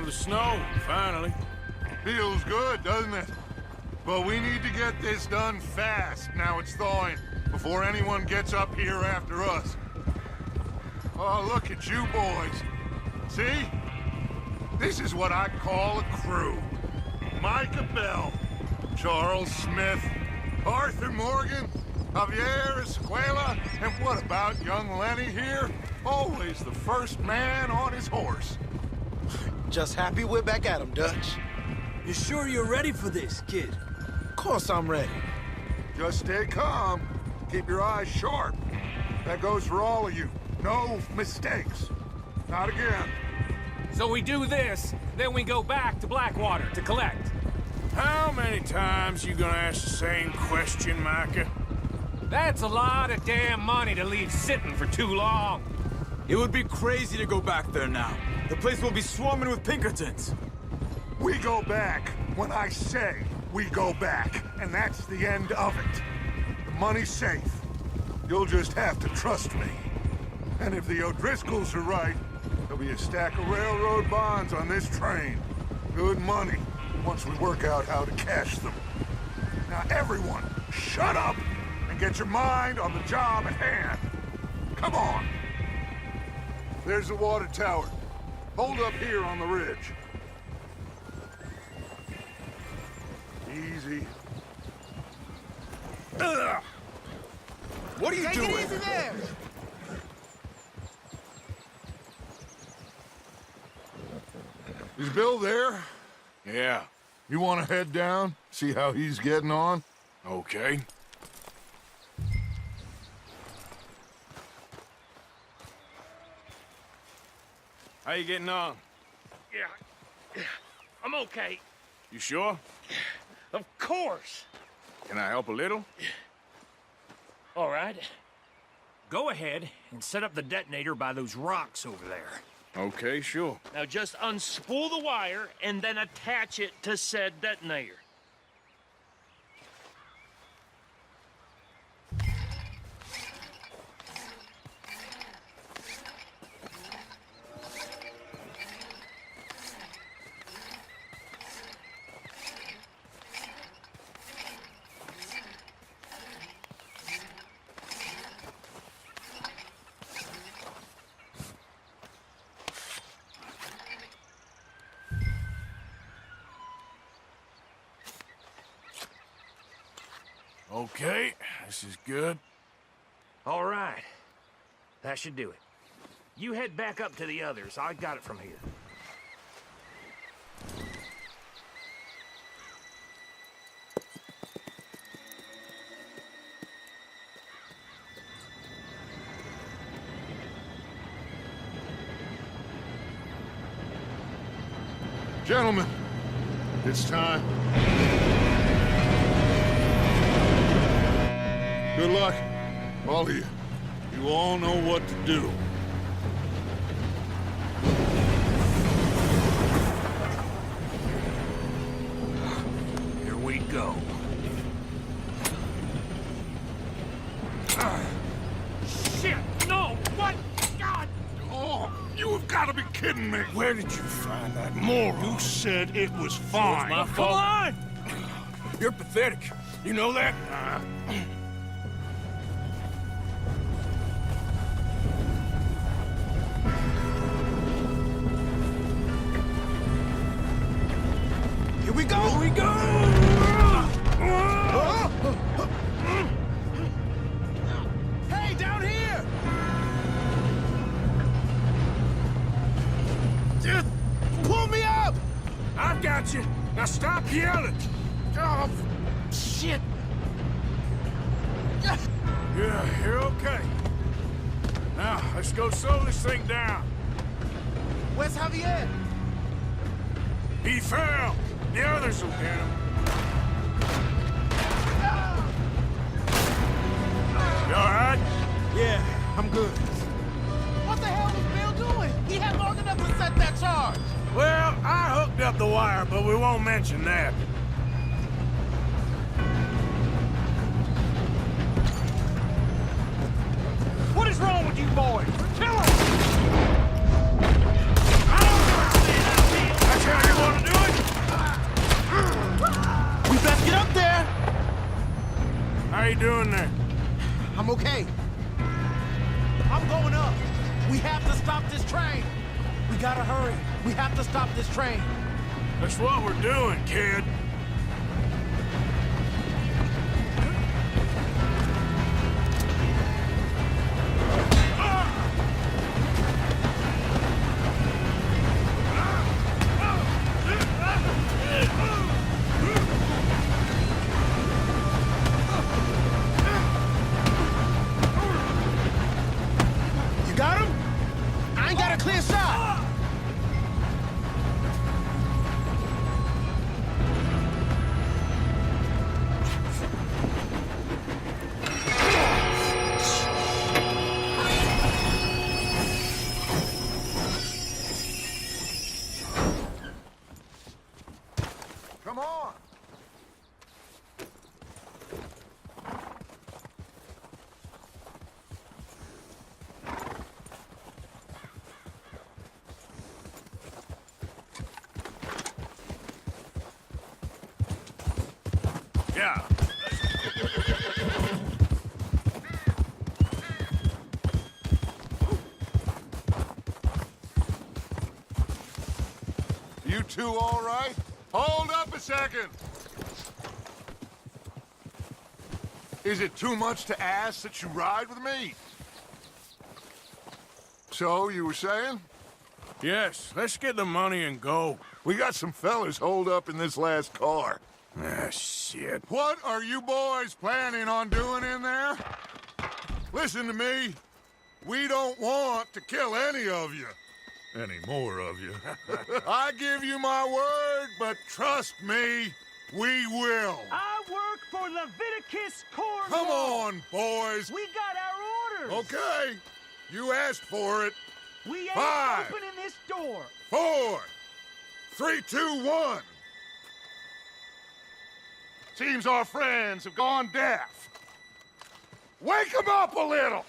of the snow, finally. Feels good, doesn't it? But we need to get this done fast, now it's thawing, before anyone gets up here after us. Oh, look at you boys. See? This is what I call a crew. Micah Bell, Charles Smith, Arthur Morgan, Javier Escuela, and what about young Lenny here? Always the first man on his horse. Just happy we're back at him, Dutch. You sure you're ready for this, kid? Of course I'm ready. Just stay calm. Keep your eyes sharp. That goes for all of you. No mistakes. Not again. So we do this, then we go back to Blackwater to collect. How many times you gonna ask the same question, Micah? That's a lot of damn money to leave sitting for too long. It would be crazy to go back there now. The place will be swarming with Pinkertons. We go back when I say we go back, and that's the end of it. The money's safe. You'll just have to trust me. And if the O'Driscolls are right, there'll be a stack of railroad bonds on this train. Good money, once we work out how to cash them. Now everyone, shut up and get your mind on the job at hand. Come on. There's the water tower. Hold up here on the ridge. Easy. Ugh. What are you doing? Take it easy there. Is Bill there? Yeah. You want to head down? See how he's getting on? Okay. How you getting on? Yeah, I'm okay. You sure? Of course. Can I help a little? All right. Go ahead and set up the detonator by those rocks over there. Okay, sure. Now just unspool the wire and then attach it to said detonator. Okay, this is good. All right. That should do it. You head back up to the others. I got it from here. Gentlemen, it's time. Good luck, all of you. You all know what to do. Here we go. Shit! No! What? God! Oh, you have got to be kidding me. Where did you find that moron? You said it was It's fine. my fault. Come on! You're pathetic. You know that? Here we go. Here we go! Hey, down here. Just pull me up. I got you. Now stop yelling. Oh, shit. Yeah, you're okay. Now, let's go slow this thing down. Where's Javier? He fell. The others will get him. You all right? Yeah, I'm good. What the hell was Bill doing? He had long enough to set that charge. Well, I hooked up the wire, but we won't mention that. What is wrong with you boys? Kill him! That's okay? I'm going up. We have to stop this train. We gotta hurry. We have to stop this train. That's what we're doing, kid. You got him? I ain't got a clear shot. Come on! Yeah. You two all right? Hold up a second! Is it too much to ask that you ride with me? So, you were saying? Yes, let's get the money and go. We got some fellas holed up in this last car. Ah, shit. What are you boys planning on doing in there? Listen to me. We don't want to kill any of you. Any more of you. I give you my word, but trust me, we will. I work for Leviticus Cornwall. Come on, boys. We got our orders. Okay. You asked for it. We ain't 5, opening this door. 4, 3, 2, 1. Seems our friends have gone deaf. Wake them up a little!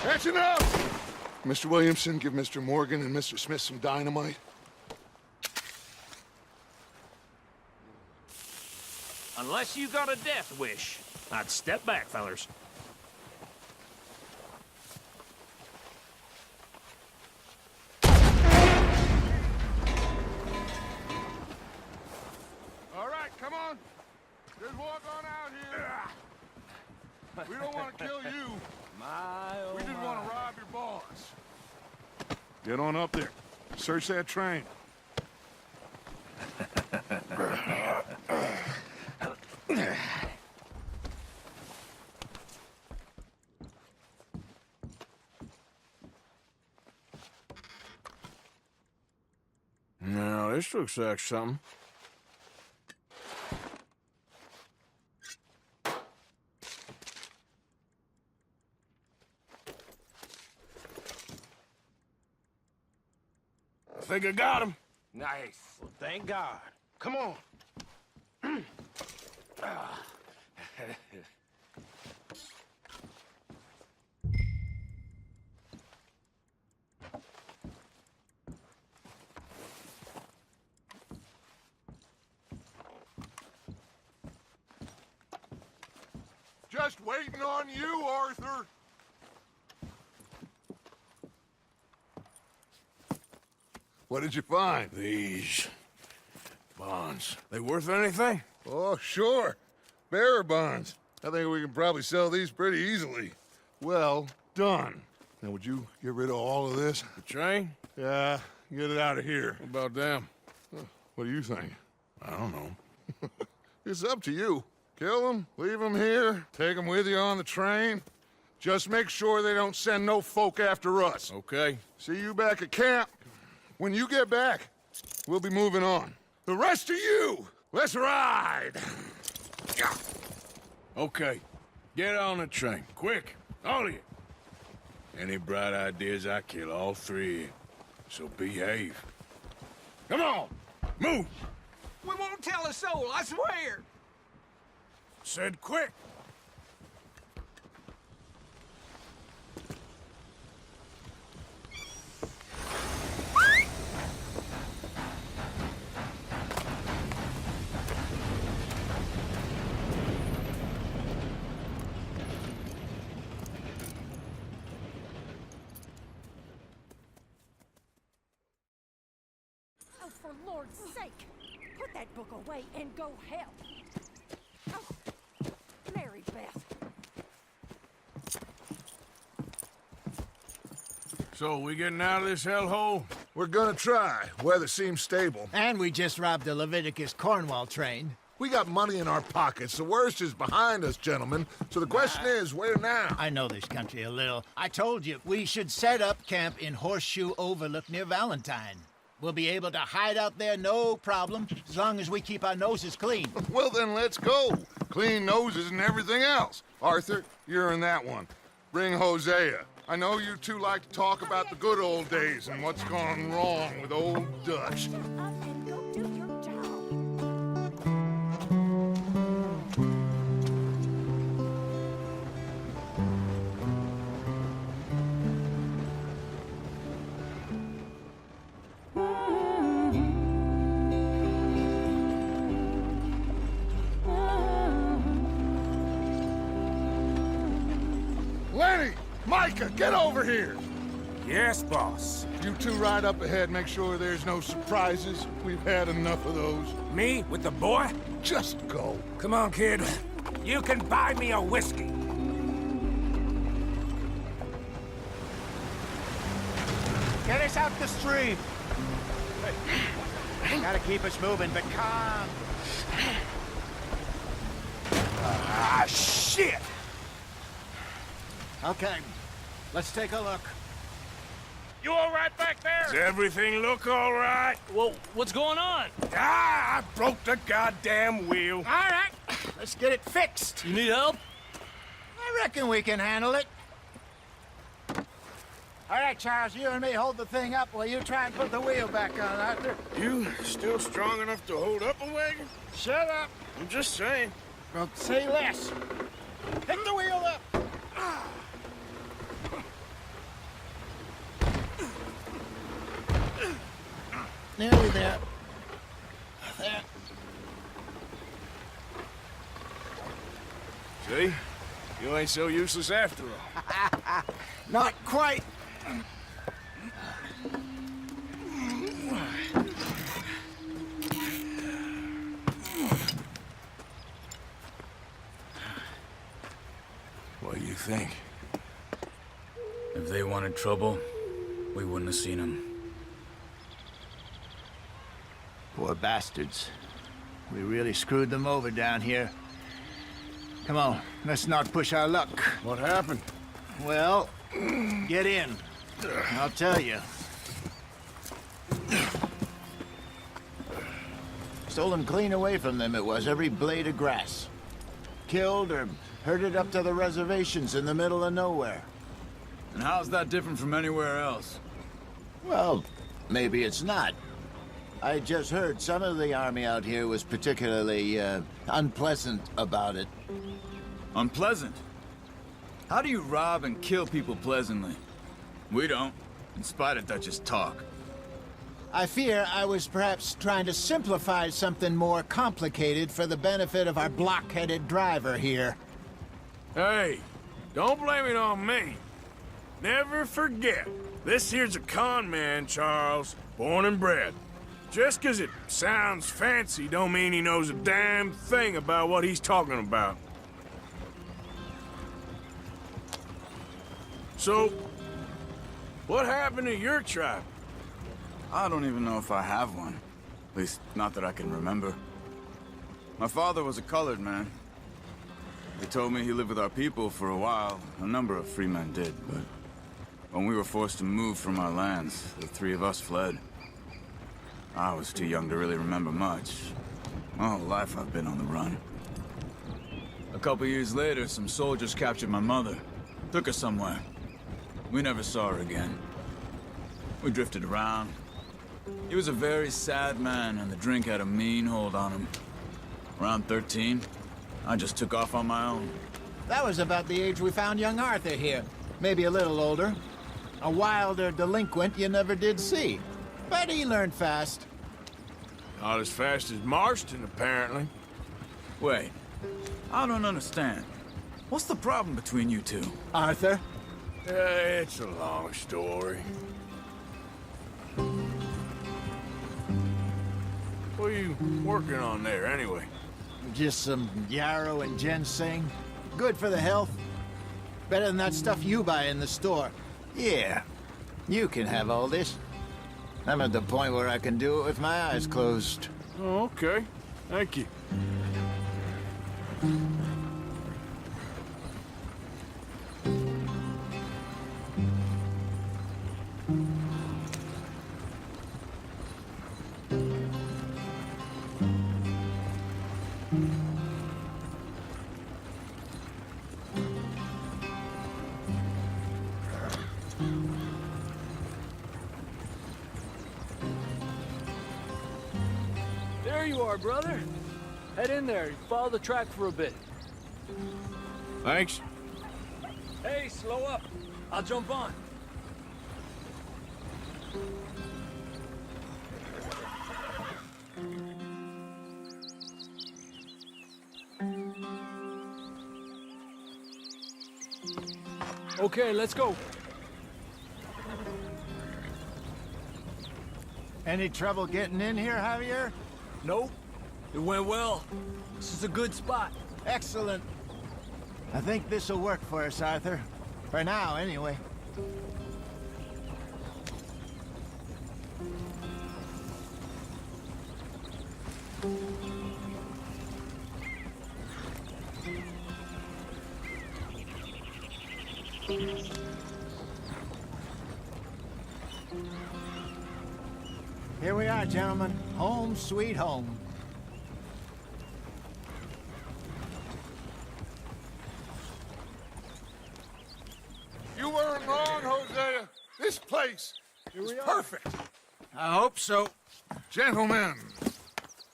That's enough! Mr. Williamson, give Mr. Morgan and Mr. Smith some dynamite. Unless you got a death wish, I'd step back, fellers. All right, come on. Just walk on out here. We don't want to kill you. We just want to rob your boss. Get on up there. Search that train. Now, this looks like something. I think I got him. Nice. Well, thank God. Come on. Just waiting on you, Arthur. What did you find? These bonds. They worth anything? Oh, sure. Bearer bonds. I think we can probably sell these pretty easily. Well done. Now, would you get rid of all of this? The train? Yeah, get it out of here. What about them? What do you think? I don't know. It's up to you. Kill them, leave them here, take them with you on the train. Just make sure they don't send no folk after us. Okay. See you back at camp. When you get back, we'll be moving on. The rest of you, let's ride! Okay. Get on the train. Quick. All of you. Any bright ideas, I kill all three of you. So behave. Come on! Move! We won't tell a soul, I swear. Said quick. Mike! Put that book away and go help. Oh, Mary Beth. So, we getting out of this hellhole? We're gonna try. Weather seems stable. And we just robbed the Leviticus Cornwall train. We got money in our pockets. The worst is behind us, gentlemen. So the question is, where now? I know this country a little. I told you, we should set up camp in Horseshoe Overlook near Valentine. We'll be able to hide out there, no problem, as long as we keep our noses clean. Well, then let's go. Clean noses and everything else. Arthur, you're in that one. Bring Hosea. I know you two like to talk about the good old days and what's gone wrong with old Dutch. Lenny! Micah, get over here! Yes, boss. You two ride up ahead, make sure there's no surprises. We've had enough of those. Me with the boy? Just go. Come on, kid. You can buy me a whiskey. Get us out the stream. Gotta keep us moving, but calm. Ah, shit! Okay, let's take a look. You all right back there? Does everything look all right? Well, what's going on? Ah, I broke the goddamn wheel. All right, let's get it fixed. You need help? I reckon we can handle it. All right, Charles, you and me hold the thing up while you try and put the wheel back on, Arthur. You still strong enough to hold up a wagon? Shut up. I'm just saying. Well, say less. Pick the wheel up. Nearly there. There. See? You ain't so useless after all. Not quite. What do you think? If they wanted trouble, we wouldn't have seen them. Poor bastards. We really screwed them over down here. Come on, let's not push our luck. What happened? Well, get in. I'll tell you. Stolen clean away from them it was, every blade of grass. Killed or herded up to the reservations in the middle of nowhere. And how's that different from anywhere else? Well, maybe it's not. I just heard some of the army out here was particularly, unpleasant about it. Unpleasant? How do you rob and kill people pleasantly? We don't, in spite of Dutch's talk. I fear I was perhaps trying to simplify something more complicated for the benefit of our block-headed driver here. Hey, don't blame it on me. Never forget, this here's a con man, Charles, born and bred. Just 'cause it sounds fancy don't mean he knows a damn thing about what he's talking about. So, what happened to your tribe? I don't even know if I have one. At least, not that I can remember. My father was a colored man. They told me he lived with our people for a while. A number of free men did, but when we were forced to move from our lands, the three of us fled. I was too young to really remember much. My whole life I've been on the run. A couple years later, some soldiers captured my mother. Took her somewhere. We never saw her again. We drifted around. He was a very sad man, and the drink had a mean hold on him. Around 13, I just took off on my own. That was about the age we found young Arthur here. Maybe a little older. A wilder delinquent you never did see. But he learned fast. Not as fast as Marston, apparently. Wait, I don't understand. What's the problem between you two? Arthur? It's a long story. you working on there, anyway? Just some yarrow and ginseng. Good for the health. Better than that stuff you buy in the store. Yeah, you can have all this. I'm at the point where I can do it with my eyes closed. Oh, okay. Thank you. There you are, brother. Head in there. Follow the track for a bit. Thanks. Hey, slow up. I'll jump on. Okay, let's go. Any trouble getting in here, Javier? Nope. It went well. This is a good spot. Excellent. I think this'll work for us, Arthur. For now, anyway. Here we are, gentlemen. Home sweet home. You weren't wrong, Hosea. This place is perfect. I hope so. Gentlemen,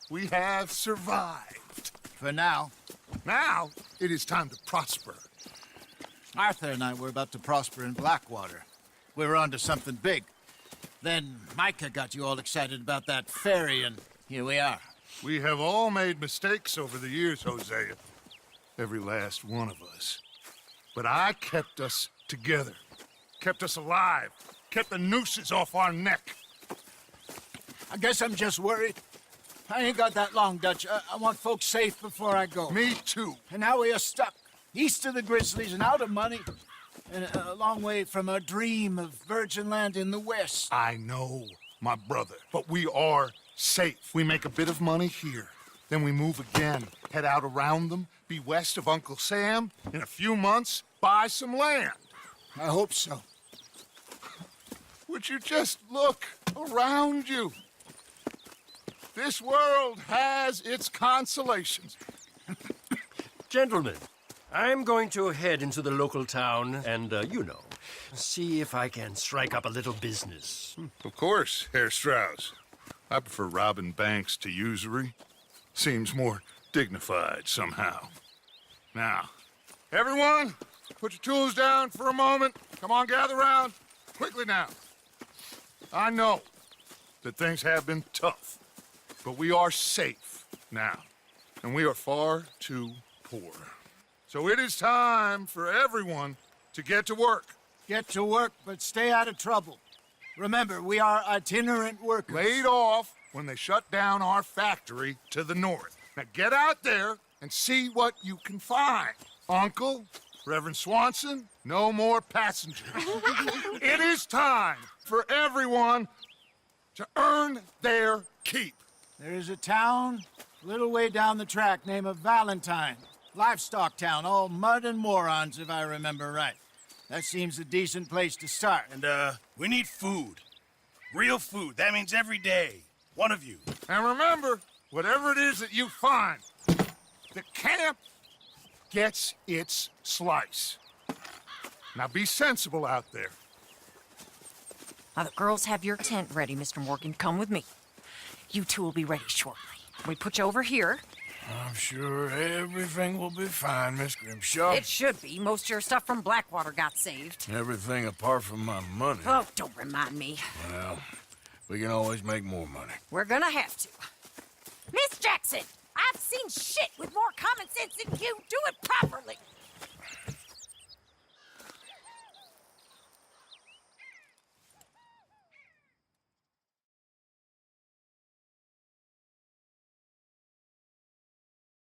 we have survived. For now. Now, it is time to prosper. Arthur and I were about to prosper in Blackwater. We were on to something big. Then Micah got you all excited about that ferry, and here we are. We have all made mistakes over the years, Hosea. Every last one of us. But I kept us together. Kept us alive. Kept the nooses off our neck. I guess I'm just worried. I ain't got that long, Dutch. I want folks safe before I go. Me too. And now we are stuck. East of the Grizzlies and out of money. And a long way from a dream of virgin land in the west. I know, my brother. But we are safe. We make a bit of money here. Then we move again. Head out around them. Be west of Uncle Sam. In a few months, buy some land. I hope so. Would you just look around you? This world has its consolations. Gentlemen, I'm going to head into the local town and, see if I can strike up a little business. Of course, Herr Strauss. I prefer robbing banks to usury. Seems more dignified somehow. Now, everyone, put your tools down for a moment. Come on, gather round. Quickly now. I know that things have been tough, but we are safe now, and we are far too poor. So it is time for everyone to get to work. Get to work, but stay out of trouble. Remember, we are itinerant workers. Laid off when they shut down our factory to the north. Now get out there and see what you can find. Uncle, Reverend Swanson, no more passengers. It is time for everyone to earn their keep. There is a town a little way down the track named Valentine. Livestock town, all mud and morons, if I remember right. That seems a decent place to start. And, we need food. Real food. That means every day. One of you. And remember, whatever it is that you find, the camp gets its slice. Now be sensible out there. Now, the girls have your tent ready, Mr. Morgan. Come with me. You two will be ready shortly. We put you over here. I'm sure everything will be fine, Miss Grimshaw. It should be. Most of your stuff from Blackwater got saved. Everything apart from my money. Oh, don't remind me. Well, we can always make more money. We're gonna have to. Miss Jackson, I've seen shit with more common sense than you. Do it properly.